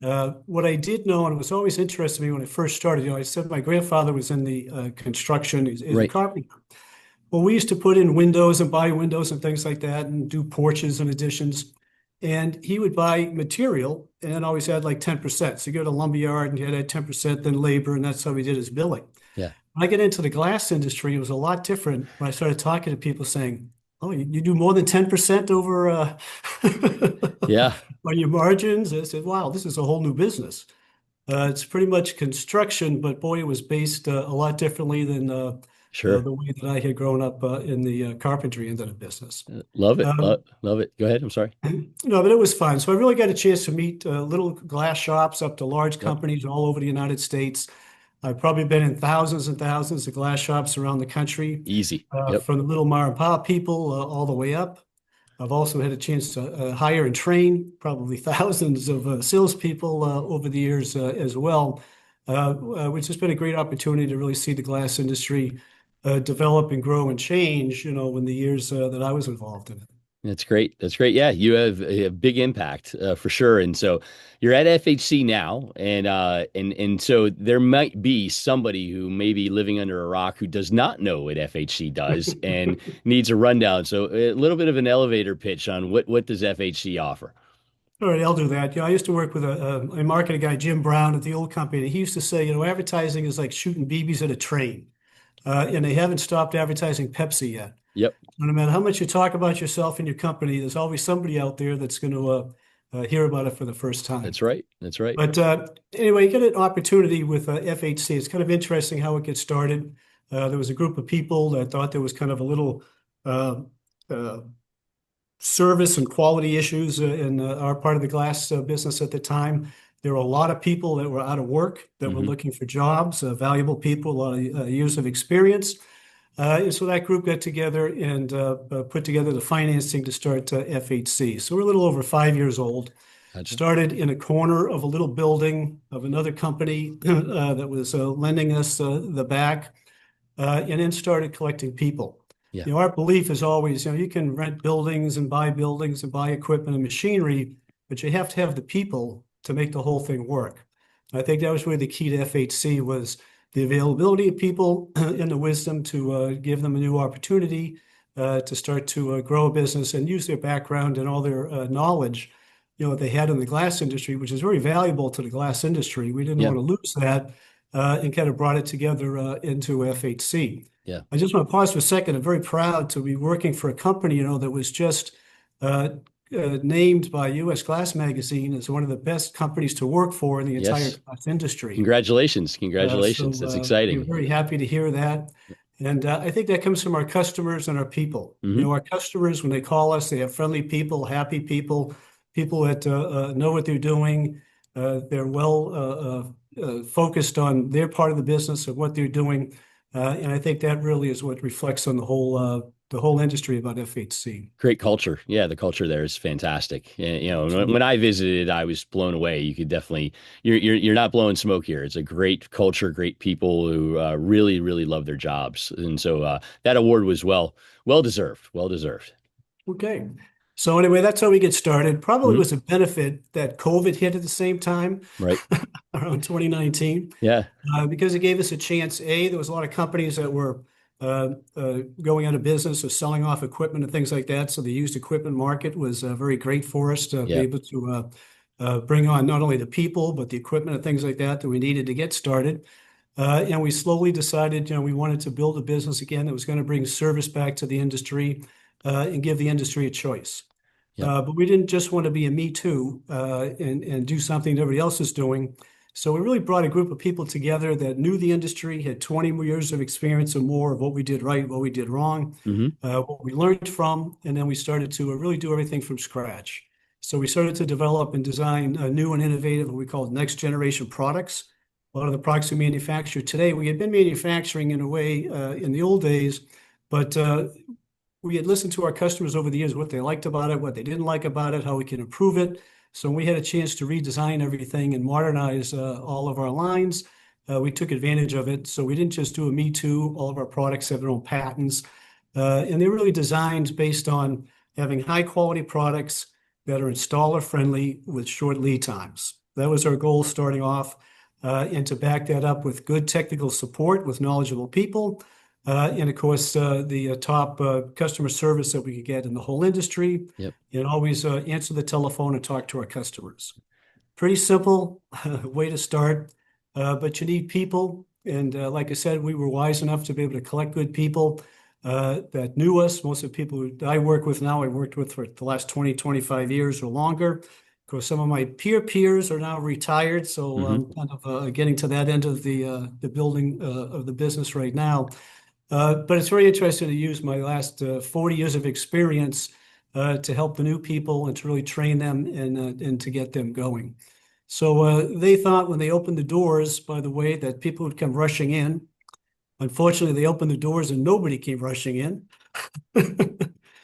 Wow. What I did know, and it was always interesting to me when I first started, I said my grandfather was in the construction, he's a carpenter. Well, we used to put in windows and buy windows and things like that and do porches and additions. And he would buy material and always had like 10%. So you go to a lumberyard and you had 10%, then labor, and that's how he did his billing. Yeah. When I get into the glass industry, it was a lot different when I started talking to people saying, oh, you do more than 10% over on your margins? I said, wow, this is a whole new business. It's pretty much construction, but boy, it was based a lot differently than the way that I had grown up in the carpentry end of the business. Love it. Love it. Go ahead. I'm sorry. No, but it was fun. So I really got a chance to meet little glass shops up to large companies all over the United States. I've probably been in thousands and thousands of glass shops around the country. Easy. From the little mom and pop people all the way up. I've also had a chance to hire and train probably thousands of salespeople over the years as well, which has been a great opportunity to really see the glass industry develop and grow and change, in the years that I was involved in it. That's great. That's great. Yeah, you have a big impact for sure. And so you're at FHC now, and so there might be somebody who may be living under a rock who does not know what FHC does and needs a rundown. So a little bit of an elevator pitch on what does FHC offer. All right, I'll do that. I used to work with a marketing guy, Jim Brown, at the old company. He used to say, advertising is like shooting BBs at a train. And they haven't stopped advertising Pepsi yet. Yep. No matter how much you talk about yourself and your company, there's always somebody out there that's going to hear about it for the first time. That's right. That's right. But anyway, you get an opportunity with FHC. It's kind of interesting how it gets started. There was a group of people that thought there was kind of a little service and quality issues in our part of the glass business at the time. There were a lot of people that were out of work that were looking for jobs, valuable people, a lot of years of experience. And so that group got together and put together the financing to start FHC. So we're a little over 5 years old. Gotcha. Started in a corner of a little building of another company that was lending us the back, and then started collecting people. Yeah. Our belief is always, you can rent buildings and buy equipment and machinery, but you have to have the people to make the whole thing work. I think that was really the key to FHC was the availability of people and the wisdom to give them a new opportunity to start to grow a business and use their background and all their knowledge, they had in the glass industry, which is very valuable to the glass industry. We didn't want to lose that. and kind of brought it together into FHC. Yeah. I just want to pause for a second. I'm very proud to be working for a company, that was just named by U.S. Glass Magazine as one of the best companies to work for in the entire Yes. glass industry. Congratulations. Congratulations. That's exciting. We're very happy to hear that. And I think that comes from our customers and our people. Mm-hmm. Our customers, when they call us, they have friendly people, happy people, people that know what they're doing. They're well focused on their part of the business of what they're doing. And I think that really is what reflects on the whole industry about FHC. Great culture. Yeah, the culture there is fantastic. When I visited, I was blown away. You could definitely, you're not blowing smoke here. It's a great culture, great people who really, really love their jobs. And so that award was well deserved. Well deserved. Okay. So anyway, that's how we get started. Probably was a benefit that COVID hit at the same time, right? Around 2019. Yeah. Because it gave us a chance. There was a lot of companies that were going out of business or selling off equipment and things like that. So the used equipment market was very great for us to be able to bring on not only the people, but the equipment and things like that we needed to get started. And we slowly decided, we wanted to build a business again that was going to bring service back to the industry and give the industry a choice. But we didn't just want to be a me too and do something that everybody else is doing. So we really brought a group of people together that knew the industry, had 20 more years of experience or more of what we did right, what we did wrong, what we learned from, and then we started to really do everything from scratch. So we started to develop and design new and innovative, what we call next generation products. A lot of the products we manufacture today, we had been manufacturing in a way in the old days, but we had listened to our customers over the years, what they liked about it, what they didn't like about it, how we can improve it. So when we had a chance to redesign everything and modernize all of our lines, we took advantage of it. So we didn't just do a me too. All of our products have their own patents. And they're really designed based on having high quality products that are installer friendly with short lead times. That was our goal starting off. And to back that up with good technical support with knowledgeable people. And of course, the top customer service that we could get in the whole industry, and always answer the telephone and talk to our customers. Pretty simple way to start, but you need people. And like I said, we were wise enough to be able to collect good people that knew us. Most of the people who I work with now, I worked with for the last 20, 25 years or longer. Of course, some of my peers are now retired, so I'm kind of getting to that end of the building of the business right now. But it's very interesting to use my last 40 years of experience to help the new people and to really train them and to get them going. So they thought when they opened the doors, by the way, that people would come rushing in. Unfortunately, they opened the doors and nobody came rushing in.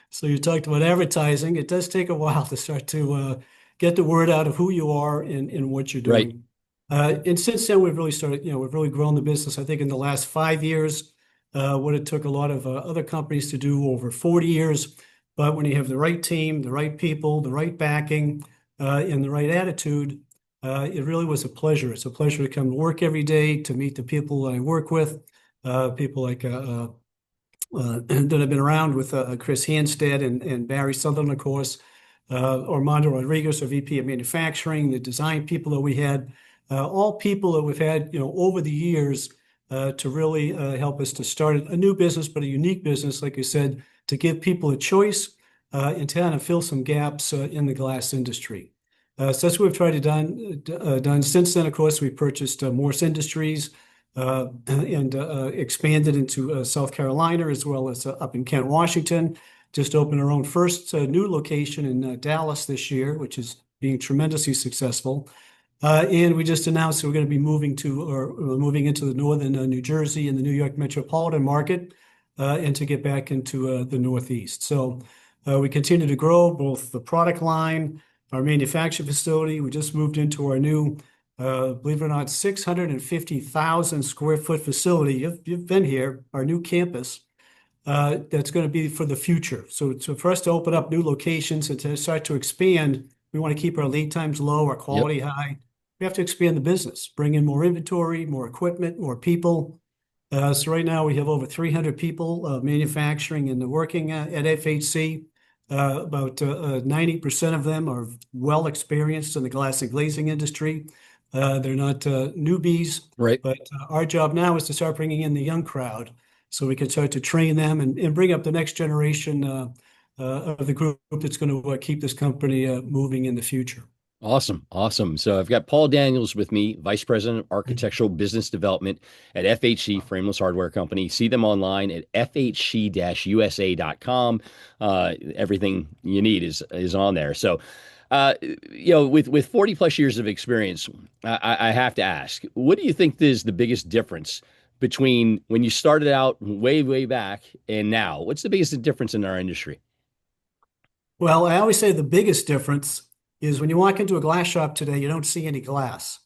So you talked about advertising. It does take a while to start to get the word out of who you are and what you're doing. Right. And since then, we've really started, we've really grown the business. I think in the last 5 years, what it took a lot of other companies to do over 40 years. But when you have the right team, the right people, the right backing, and the right attitude, it really was a pleasure. It's a pleasure to come to work every day, to meet the people that I work with, people like that have been around with Chris Hanstead and Barry Sutherland, of course, Armando Rodriguez, our VP of Manufacturing, the design people that we had, all people that we've had, over the years to really help us to start a new business, but a unique business, like you said, to give people a choice and to kind of fill some gaps in the glass industry. So that's what we've tried to done. Since then, of course, we purchased Morse Industries and expanded into South Carolina, as well as up in Kent, Washington. Just opened our own first new location in Dallas this year, which is being tremendously successful. And we just announced that we're going to be moving into the northern New Jersey and the New York metropolitan market and to get back into the Northeast. So we continue to grow both the product line, our manufacturing facility. We just moved into our new, believe it or not, 650,000 square foot facility. You've been here, our new campus. That's going to be for the future. So for us to open up new locations and to start to expand, we want to keep our lead times low, our quality high. We have to expand the business, bring in more inventory, more equipment, more people. So right now we have over 300 people manufacturing and working at FHC. About 90% of them are well experienced in the glass and glazing industry. They're not newbies, Right. but our job now is to start bringing in the young crowd so we can start to train them and bring up the next generation of the group that's going to keep this company moving in the future. Awesome. Awesome. So I've got Paul Daniels with me, Vice President of Architectural Business Development at FHC Frameless Hardware Company. See them online at fhc-usa.com. Everything you need is on there. So, with 40 plus years of experience, I have to ask, what do you think is the biggest difference between when you started out way, way back and now? What's the biggest difference in our industry? Well, I always say the biggest difference is when you walk into a glass shop today, you don't see any glass.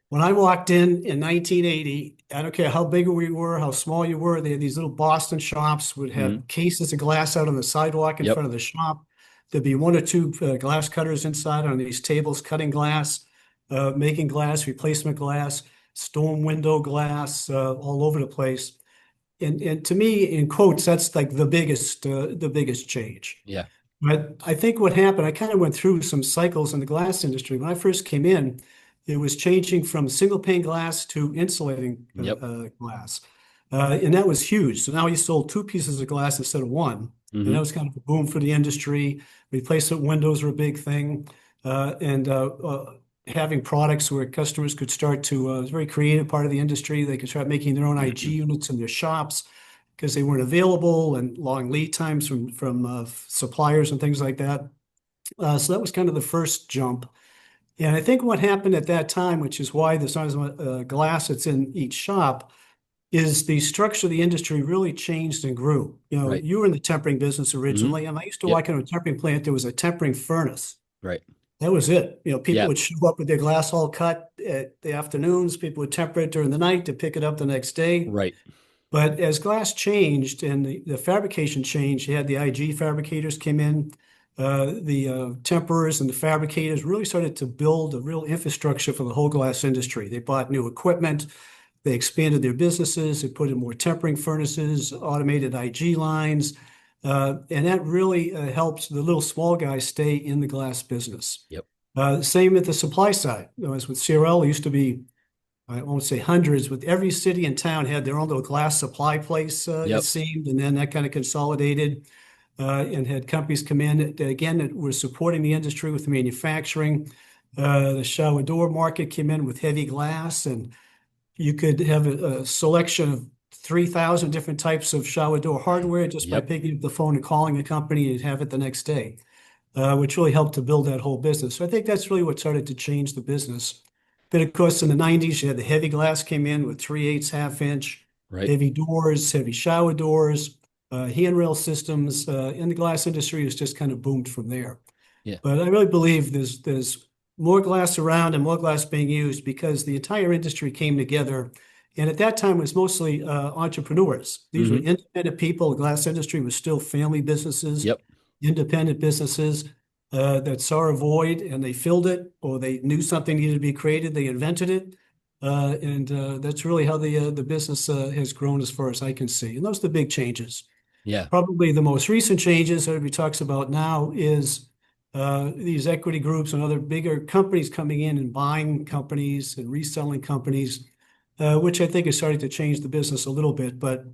When I walked in 1980, I don't care how big we were, how small you were, they had these little Boston shops would have cases of glass out on the sidewalk in Yep. front of the shop. There'd be one or two glass cutters inside on these tables cutting glass, making glass, replacement glass, storm window glass, all over the place. And to me, in quotes, that's like the biggest change. Yeah. But I think what happened, I kind of went through some cycles in the glass industry. When I first came in, it was changing from single pane glass to insulating Yep. glass. And that was huge. So now you sold two pieces of glass instead of one. And that was kind of a boom for the industry. Replacement windows were a big thing. And having products where customers could start to, it was a very creative part of the industry. They could start making their own IG units in their shops because they weren't available, and long lead times from suppliers and things like that. So that was kind of the first jump. And I think what happened at that time, which is why there's not as much glass that's in each shop, is the structure of the industry really changed and grew. Right. You were in the tempering business originally, and I used to walk into a tempering plant. There was a tempering furnace. Right. That was it. People Yeah. would show up with their glass all cut at the afternoons. People would temper it during the night to pick it up the next day. Right. But as glass changed and the fabrication changed, you had the IG fabricators came in, the temperers and the fabricators really started to build a real infrastructure for the whole glass industry. They bought new equipment, they expanded their businesses, they put in more tempering furnaces, automated IG lines, and that really helps the little small guys stay in the glass business. Yep. Same at the supply side. As with CRL, it used to be, I won't say hundreds, but every city and town had their own little glass supply place, Yep. it seemed, and then that kind of consolidated and had companies come in that were supporting the industry with manufacturing. The shower door market came in with heavy glass, and you could have a selection of 3,000 different types of shower door hardware just by Yep. picking up the phone and calling a company and have it the next day, which really helped to build that whole business. So I think that's really what started to change the business. But of course, in the 90s, you had the heavy glass came in with 3/8 half-inch, Right. heavy doors, heavy shower doors, handrail systems, and the glass industry has just kind of boomed from there. Yeah. But I really believe there's more glass around and more glass being used because the entire industry came together. And at that time, it was mostly entrepreneurs. These were independent people. The glass industry was still family businesses, Yep. independent businesses that saw a void and they filled it, or they knew something needed to be created, they invented it. And that's really how the business has grown as far as I can see. And those are the big changes. Yeah. Probably the most recent changes that everybody talks about now is these equity groups and other bigger companies coming in and buying companies and reselling companies, which I think is starting to change the business a little bit. But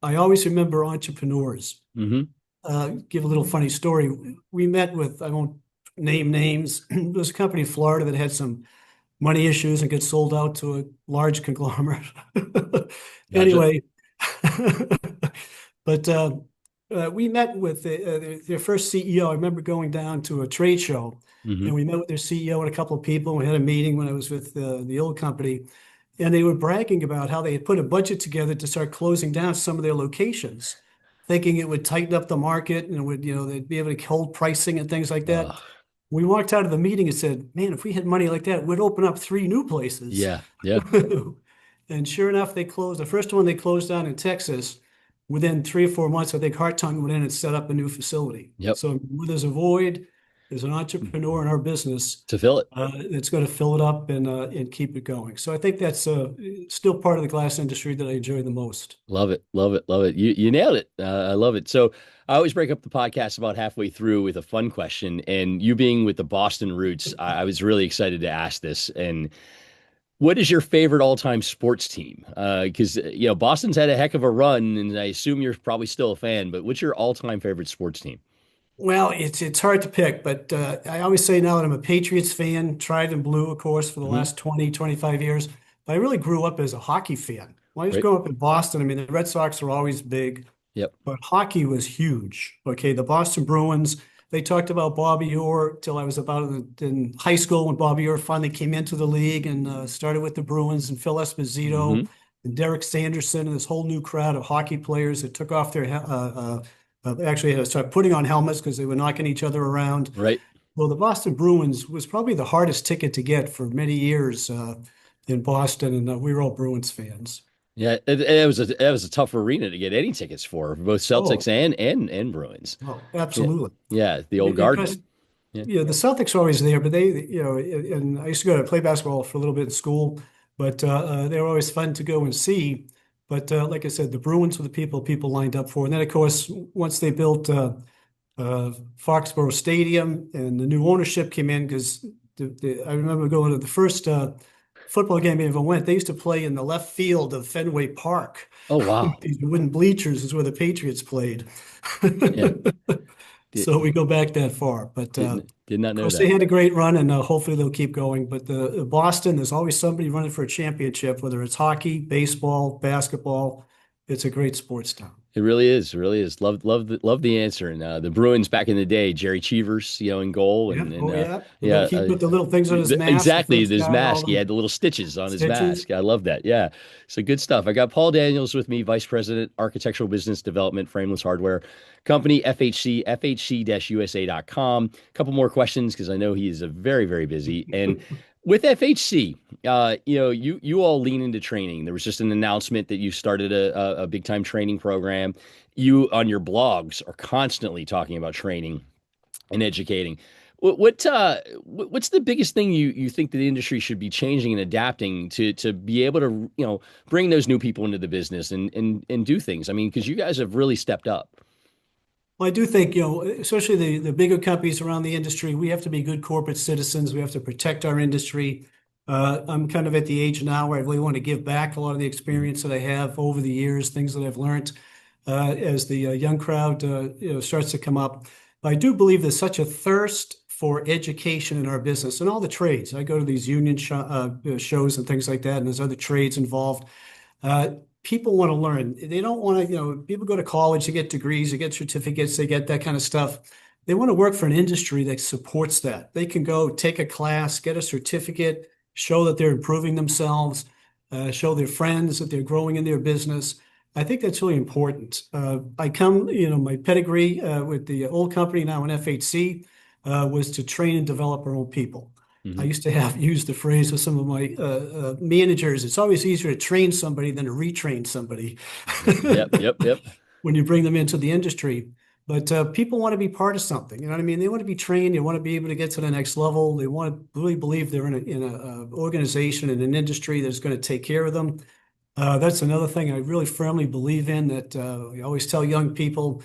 I always remember entrepreneurs. Give a little funny story. We met with, I won't name names, there was a company in Florida that had some money issues and got sold out to a large conglomerate. Anyway, but we met with their first CEO. I remember going down to a trade show, and we met with their CEO and a couple of people. We had a meeting when I was with the old company, and they were bragging about how they had put a budget together to start closing down some of their locations, thinking it would tighten up the market and they'd be able to hold pricing and things like that. We walked out of the meeting and said, man, if we had money like that, we'd open up 3 new places. Yeah. Yeah. And sure enough, they closed. The first one they closed down in Texas. Within 3 or 4 months, I think Hartung went in and set up a new facility. Yep. So where there's a void, there's an entrepreneur in our business To fill it. that's going to fill it up and keep it going. So I think that's still part of the glass industry that I enjoy the most. Love it. Love it. Love it. You nailed it. I love it. So I always break up the podcast about halfway through with a fun question. And you being with the Boston roots, I was really excited to ask this. And What is your favorite all-time sports team? Because Boston's had a heck of a run, and I assume you're probably still a fan. But what's your all-time favorite sports team? Well, it's hard to pick, but I always say now that I'm a Patriots fan, tried and blue, of course, for the Hmm. last 20, 25 years. But I really grew up as a hockey fan. When I was Right. growing up in Boston, I mean, the Red Sox were always big, Yep. but hockey was huge. Okay, the Boston Bruins, they talked about Bobby Orr till I was about in high school when Bobby Orr finally came into the league and started with the Bruins and Phil Esposito Hmm. and Derek Sanderson and this whole new crowd of hockey players that took off their actually had to start putting on helmets because they were knocking each other around. Right. Well, the Boston Bruins was probably the hardest ticket to get for many years in Boston, and we were all Bruins fans. Yeah, it was a tough arena to get any tickets for both Celtics Oh, and Bruins. oh, Yeah, absolutely. yeah, the old Garden. Because Yeah. the Celtics are always there, but and I used to go to play basketball for a little bit in school, but they were always fun to go and see. But like I said, the Bruins were the people lined up for. And then, of course, once they built Foxborough Stadium and the new ownership came in, because I remember going to the first football game I ever went. They used to play in the left field of Fenway Park. Oh wow. These wooden bleachers is where the Patriots played. Yeah. Did, So we go back that far. But did not of know course, they that. had a great run, and hopefully they'll keep going. But the Boston, there's always somebody running for a championship, whether it's hockey, baseball, basketball. It's a great sports town. It really is. It really is. Love the answer. And the Bruins back in the day, Jerry Cheevers, in goal, Yeah. and Oh, yeah. yeah, He put the little things on his mask, the exactly. first His guy, all mask. He the had the little stitches on his stitches. mask. I love that. Yeah. So good stuff. I got Paul Daniels with me, Vice President, Architectural Business Development, Frameless Hardware Company, FHC, FHC-USA.com. A couple more questions because I know he is a very, very busy. And with FHC, you all lean into training. There was just an announcement that you started a big time training program. You on your blogs are constantly talking about training and educating. What's the biggest thing you think that the industry should be changing and adapting to be able to bring those new people into the business and do things? I mean, because you guys have really stepped up. Well, I do think, especially the bigger companies around the industry, we have to be good corporate citizens. We have to protect our industry. I'm kind of at the age now where I really want to give back a lot of the experience that I have over the years, things that I've learned as the young crowd starts to come up. But I do believe there's such a thirst for education in our business and all the trades. I go to these union shows and things like that, and there's other trades involved. Uh, People want to learn. They don't want to, people go to college, they get degrees, they get certificates, they get that kind of stuff. They want to work for an industry that supports that. They can go take a class, get a certificate, show that they're improving themselves, show their friends that they're growing in their business. I think that's really important. I come, my pedigree with the old company now in FHC was to train and develop our own people. I Hmm. used to have used the phrase with some of my managers. It's always easier to train somebody than to retrain somebody Yep, yep, yep. when you bring them into the industry. But people want to be part of something. You know what I mean? They want to be trained. They want to be able to get to the next level. They want to really believe they're in a organization, in an industry that's going to take care of them. That's another thing I really firmly believe in, that I always tell young people,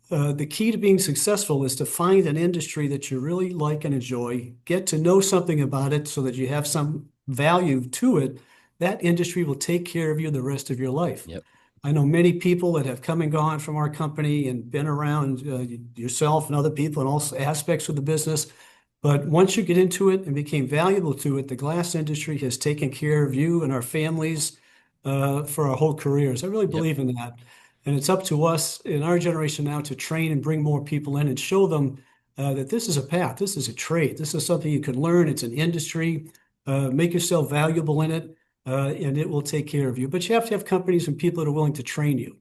the key to being successful is to find an industry that you really like and enjoy, get to know something about it so that you have some value to it. That industry will take care of you the rest of your life. Yep. I know many people that have come and gone from our company and been around yourself and other people in all aspects of the business. But once you get into it and became valuable to it, the glass industry has taken care of you and our families for our whole careers. I really Yep. believe in that. And it's up to us in our generation now to train and bring more people in and show them that this is a path, this is a trade, this is something you can learn. It's an industry. Make yourself valuable in it, and it will take care of you. But you have to have companies and people that are willing to train you.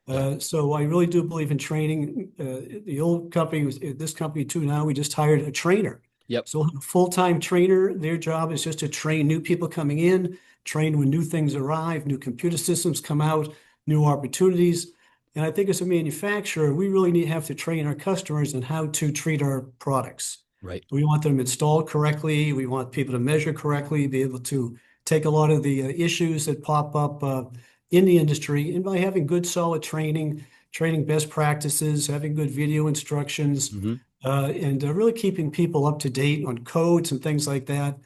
Yeah. So I really do believe in training. The old company, this company too, now we just hired a trainer. Yep. So a full-time trainer, their job is just to train new people coming in, train when new things arrive, new computer systems come out, new opportunities. And I think as a manufacturer, we really have to train our customers on how to treat our products. Right. We want them installed correctly. We want people to measure correctly, be able to take a lot of the issues that pop up in the industry. And by having good, solid training, training best practices, having good video instructions, Hmm. and really keeping people up to date on codes and things like that.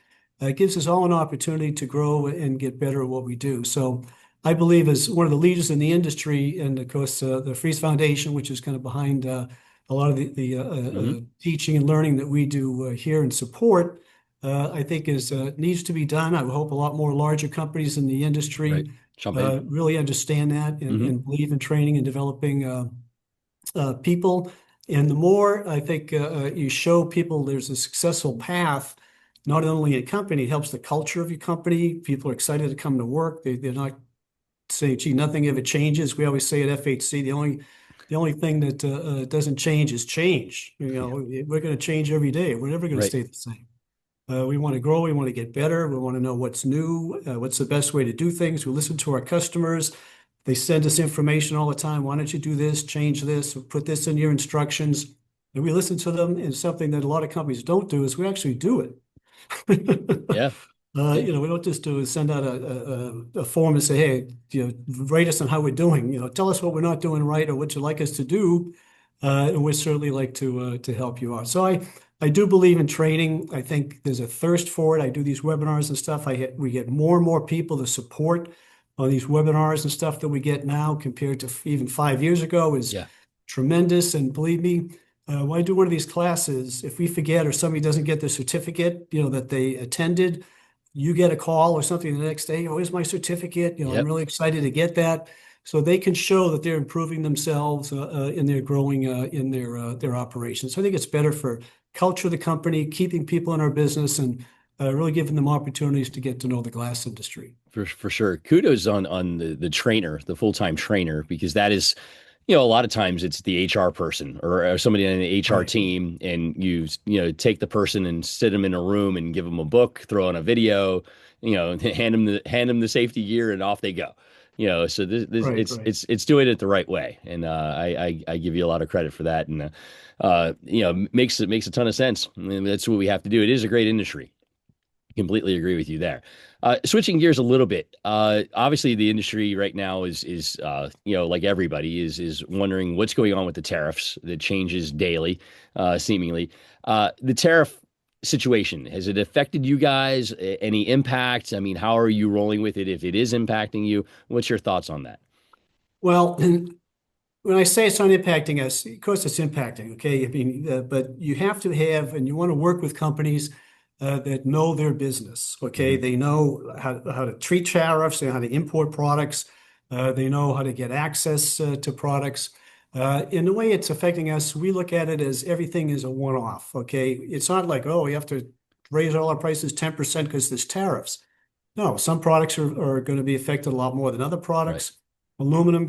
gives us all an opportunity to grow and get better at what we do. So I believe as one of the leaders in the industry, and of course the Freeze Foundation, which is kind of behind a lot of the teaching and learning that we do here and support, I think needs to be done. I would hope a lot more larger companies in the industry really understand that and believe in training and developing people. And the more I think you show people there's a successful path, not only in a company, it helps the culture of your company. People are excited to come to work. They're not saying, gee, nothing ever changes. We always say at FHC, the only thing that doesn't change is change. We're going to change every day. We're never going to stay the same. We want to grow. We want to get better. We want to know what's new, what's the best way to do things. We listen to our customers. They send us information all the time. Why don't you do this, change this, or put this in your instructions? And we listen to them. And something that a lot of companies don't do is we actually do it. Yeah. We don't just send out a form and say, hey, rate us on how we're doing. Tell us what we're not doing right or what you'd like us to do. And we'd certainly like to help you out. So I do believe in training. I think there's a thirst for it. I do these webinars and stuff. We get more and more people to support on these webinars and stuff that we get now compared to even 5 years ago is tremendous. And believe me, when I do one of these classes, if we forget or somebody doesn't get the certificate, that they attended, you get a call or something the next day. Oh, here's my certificate. I'm really excited to get that. So they can show that they're improving themselves and they're growing in their operations. So I think it's better for culture of the company, keeping people in our business, and really giving them opportunities to get to know the glass industry. For sure. Kudos on the trainer, the full-time trainer, because that is, a lot of times it's the HR person or somebody on the HR team, and you take the person and sit them in a room and give them a book, throw on a video, hand them the safety gear, and off they go. So it's doing it the right way, and I give you a lot of credit for that, and makes a ton of sense. I mean, that's what we have to do. It is a great industry. Completely agree with you there. Switching gears a little bit. Obviously, the industry right now is like everybody is wondering what's going on with the tariffs. That changes daily, seemingly. The tariff situation, has it affected you guys? Any impact? I mean, how are you rolling with it if it is impacting you? What's your thoughts on that? Well, when I say it's not impacting us, of course it's impacting, okay? I mean, but you have to have, and you want to work with companies that know their business, okay? They know how to treat tariffs, they know how to import products, they know how to get access to products. In the way it's affecting us, we look at it as everything is a one-off, okay? It's not like, oh, we have to raise all our prices 10% because there's tariffs. No, some products are going to be affected a lot more than other products. Aluminum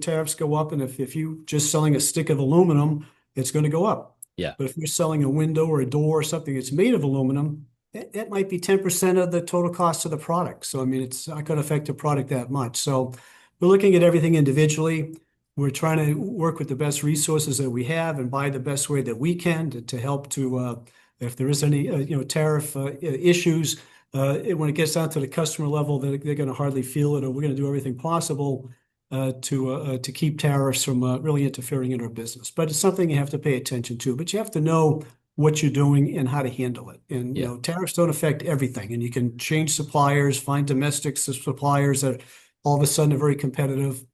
tariffs go up, and if you just selling a stick of aluminum, it's going to go up. Yeah. But if you're selling a window or a door or something that's made of aluminum, that might be 10% of the total cost of the product. So, I mean, it's not going to affect the product that much. So we're looking at everything individually. We're trying to work with the best resources that we have and buy the best way that we can to help to, if there is any, tariff issues, when it gets down to the customer level, they're going to hardly feel it, or we're going to do everything possible to keep tariffs from really interfering in our business. But it's something you have to pay attention to. But you have to know what you're doing and how to handle it. And tariffs don't affect everything. And you can change suppliers, find domestic suppliers that all of a sudden are very competitive.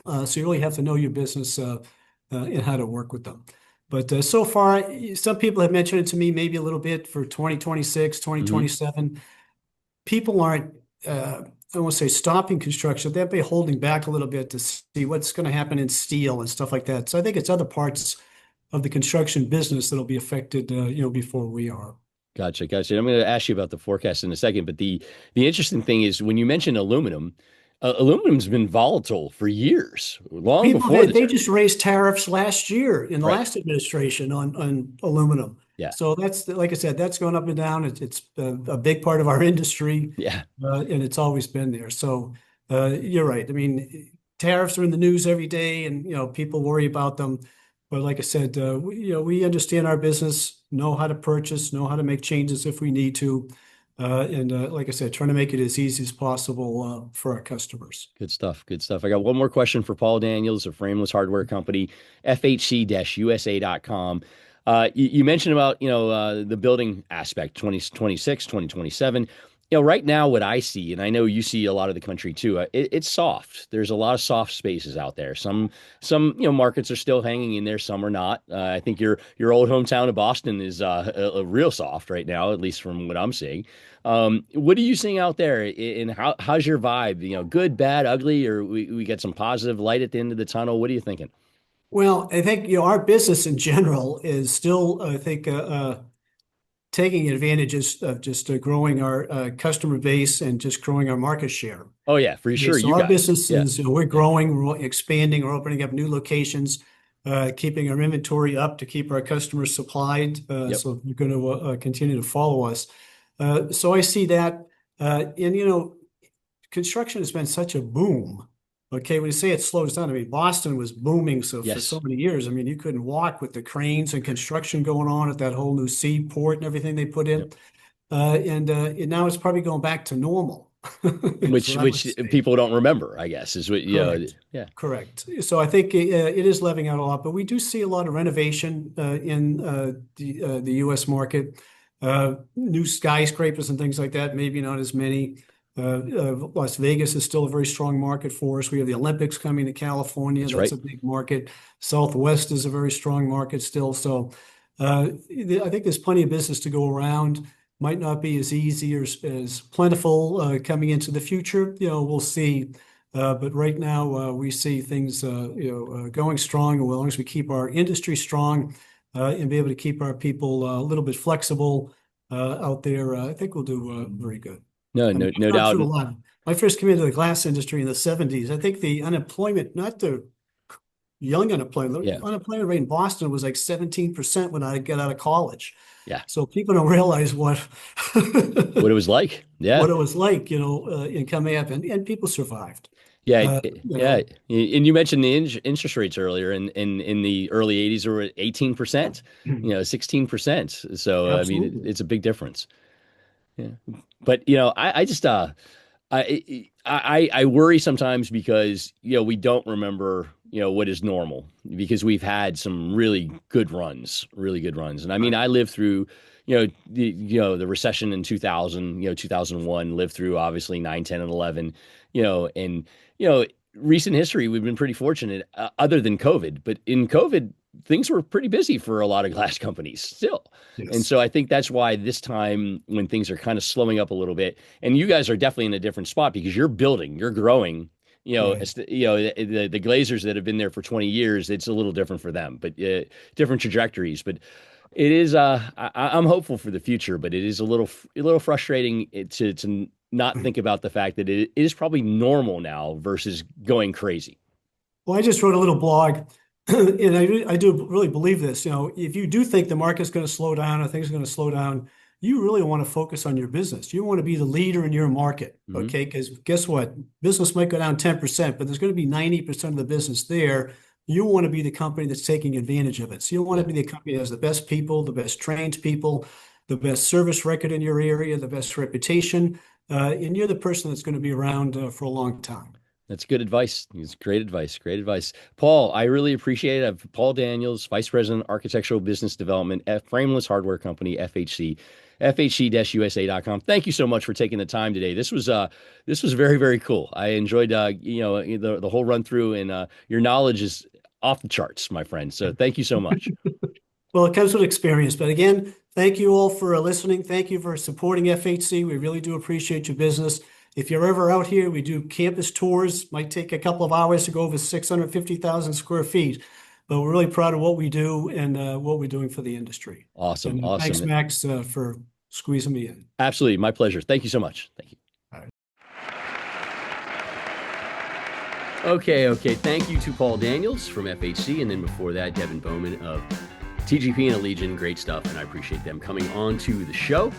So you really have to know your business and how to work with them. But so far, some people have mentioned it to me maybe a little bit for 2026, 2027. People aren't I won't say stopping construction, they'll be holding back a little bit to see what's going to happen in steel and stuff like that. So I think it's other parts of the construction business that'll be affected, before we are. Gotcha. I'm going to ask you about the forecast in a second, but the interesting thing is when you mention aluminum, aluminum's been volatile for years, long before they just raised tariffs last year in the last administration on aluminum. Yeah. So that's, like I said, that's going up and down. It's a big part of our industry. Yeah. And it's always been there. So you're right. I mean, tariffs are in the news every day, and people worry about them. But like I said, we understand our business, know how to purchase, know how to make changes if we need to. And like I said, trying to make it as easy as possible for our customers. Good stuff. I got one more question for Paul Daniels of Frameless Hardware Company, FHC-USA.com. You mentioned about, the building aspect, 2026, 2027. Right now, what I see, and I know you see a lot of the country too, it's soft. There's a lot of soft spaces out there. Some markets are still hanging in there. Some are not. I think your old hometown of Boston is a real soft right now, at least from what I'm seeing. What are you seeing out there, and how's your vibe? Good, bad, ugly, or we get some positive light at the end of the tunnel? What are you thinking? Well, I think our business in general is still, I think, taking advantages of just growing our customer base and just growing our market share. Oh yeah, for Okay, sure, so you our guys. business Yeah, is, we're growing, we're expanding, we're opening up new locations, keeping our inventory up to keep our customers supplied. yep, So you're going to continue to follow us. So I see that, and construction has been such a boom. Okay, when you say it slows down, I mean Boston was booming so for so yes, many years. I mean you couldn't walk with the cranes and construction going on at that whole new seaport and everything they put yep. in. And now it's probably going back to normal. Is Which what I would which say. people don't remember, I guess, is what Correct. yeah. Correct. So I think it is leveling out a lot, but we do see a lot of renovation in the U.S. market, new skyscrapers and things like that. Maybe not as many. Las Vegas is still a very strong market for us. We have the Olympics coming to California. That's That's right. a big market. Southwest is a very strong market still. So I think there's plenty of business to go around. Might not be as easy or as plentiful coming into the future. We'll see. But right now, we see things, going strong. As long as we keep our industry strong and be able to keep our people a little bit flexible out there, I think we'll do very good. No, I mean, no I've gone doubt. through a lot. I first came into the glass industry in the 70s. I think the unemployment, not the young unemployment, Yeah, the unemployment rate in Boston was like 17% when I got out of college. yeah. So people don't realize what What it was like. Yeah, what it was like, in coming up, and people survived. yeah, Uh, you yeah. know, And you mentioned the interest rates earlier, and in the early '80s were at 18%, 16%. So I mean, Absolutely. it's a big difference. Yeah, but I just I worry sometimes because we don't remember what is normal because we've had some really good runs, and I mean I lived through the recession in 2000, 2001, lived through obviously 9, 10, and 11, and recent history we've been pretty fortunate other than COVID, but in COVID things were pretty busy for a lot of glass companies still. And Yes. so I think that's why this time when things are kind of slowing up a little bit, and you guys are definitely in a different spot because you're building, you're growing. Right. The Glaziers that have been there for 20 years, it's a little different for them, but different trajectories. But it is. I'm hopeful for the future, but it is a little frustrating to not think about the fact that it is probably normal now versus going crazy. Well, I just wrote a little blog, and I do really believe this. If you do think the market's going to slow down or things are going to slow down, you really want to focus on your business. You want to be the leader in your market, Hmm. okay? Because guess what? Business might go down 10%, but there's going to be 90% of the business there. You want to be the company that's taking advantage of it. So you want to Yeah. be the company that has the best people, the best trained people, the best service record in your area, the best reputation, and you're the person that's going to be around for a long time. That's good advice. It's great advice. Great advice. Paul, I really appreciate it. I've Paul Daniels, Vice President, Architectural Business Development at Frameless Hardware Company, FHC, FHC-USA.com. Thank you so much for taking the time today. This was very, very cool. I enjoyed the whole run through, and your knowledge is off the charts, my friend. So thank you so much. Well, it comes with experience. But again, thank you all for listening. Thank you for supporting FHC. We really do appreciate your business. If you're ever out here, we do campus tours. Might take a couple of hours to go over 650,000 square feet. But we're really proud of what we do and what we're doing for the industry. Awesome. And thanks, Awesome. Max, for squeezing me in. Absolutely. My pleasure. Thank you so much. Thank you. All right. Okay, okay. Thank you to Paul Daniels from FHC, and then before that, Devin Bowman of TGP and Allegion. Great stuff, and I appreciate them coming on to the show.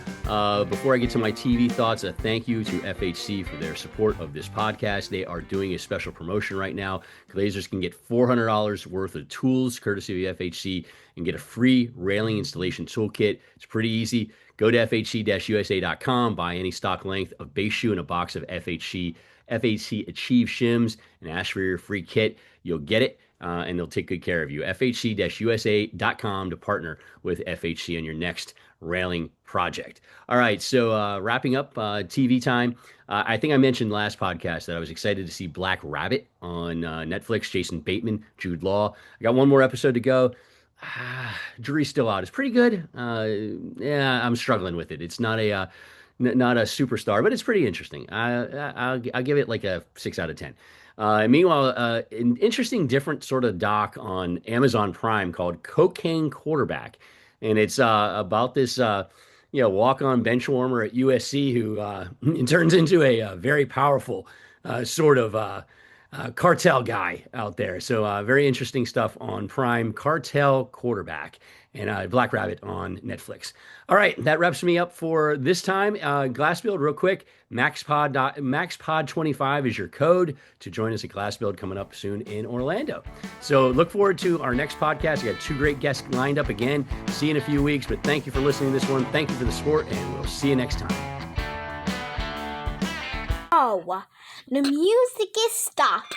Before I get to my TV thoughts, a thank you to FHC for their support of this podcast. They are doing a special promotion right now. Glaziers can get $400 worth of tools courtesy of FHC and get a free railing installation toolkit. It's pretty easy. Go to FHC-USA.com, buy any stock length of base shoe and a box of FHC Achieve shims, and ask for your free kit. You'll get it. and they'll take good care of you. FHC-USA.com to partner with FHC on your next railing project. All right, so wrapping up TV time. I think I mentioned last podcast that I was excited to see Black Rabbit on Netflix. Jason Bateman, Jude Law. I got one more episode to go. Jury's still out. It's pretty good. Yeah, I'm struggling with it. It's not a superstar, but it's pretty interesting. I'll give it like a 6 out of 10. Meanwhile, an interesting, different sort of doc on Amazon Prime called Cocaine Quarterback, and it's about this walk-on bench warmer at USC who turns into a very powerful sort of cartel guy out there. So very interesting stuff on Prime. Cartel Quarterback and Black Rabbit on Netflix. All right, that wraps me up for this time. Glassbuild, real quick, MaxPod25 is your code to join us at Glassbuild coming up soon in Orlando. So look forward to our next podcast. We got 2 great guests lined up again. See you in a few weeks, but thank you for listening to this one. Thank you for the support, and we'll see you next time. Oh, the music is stopped.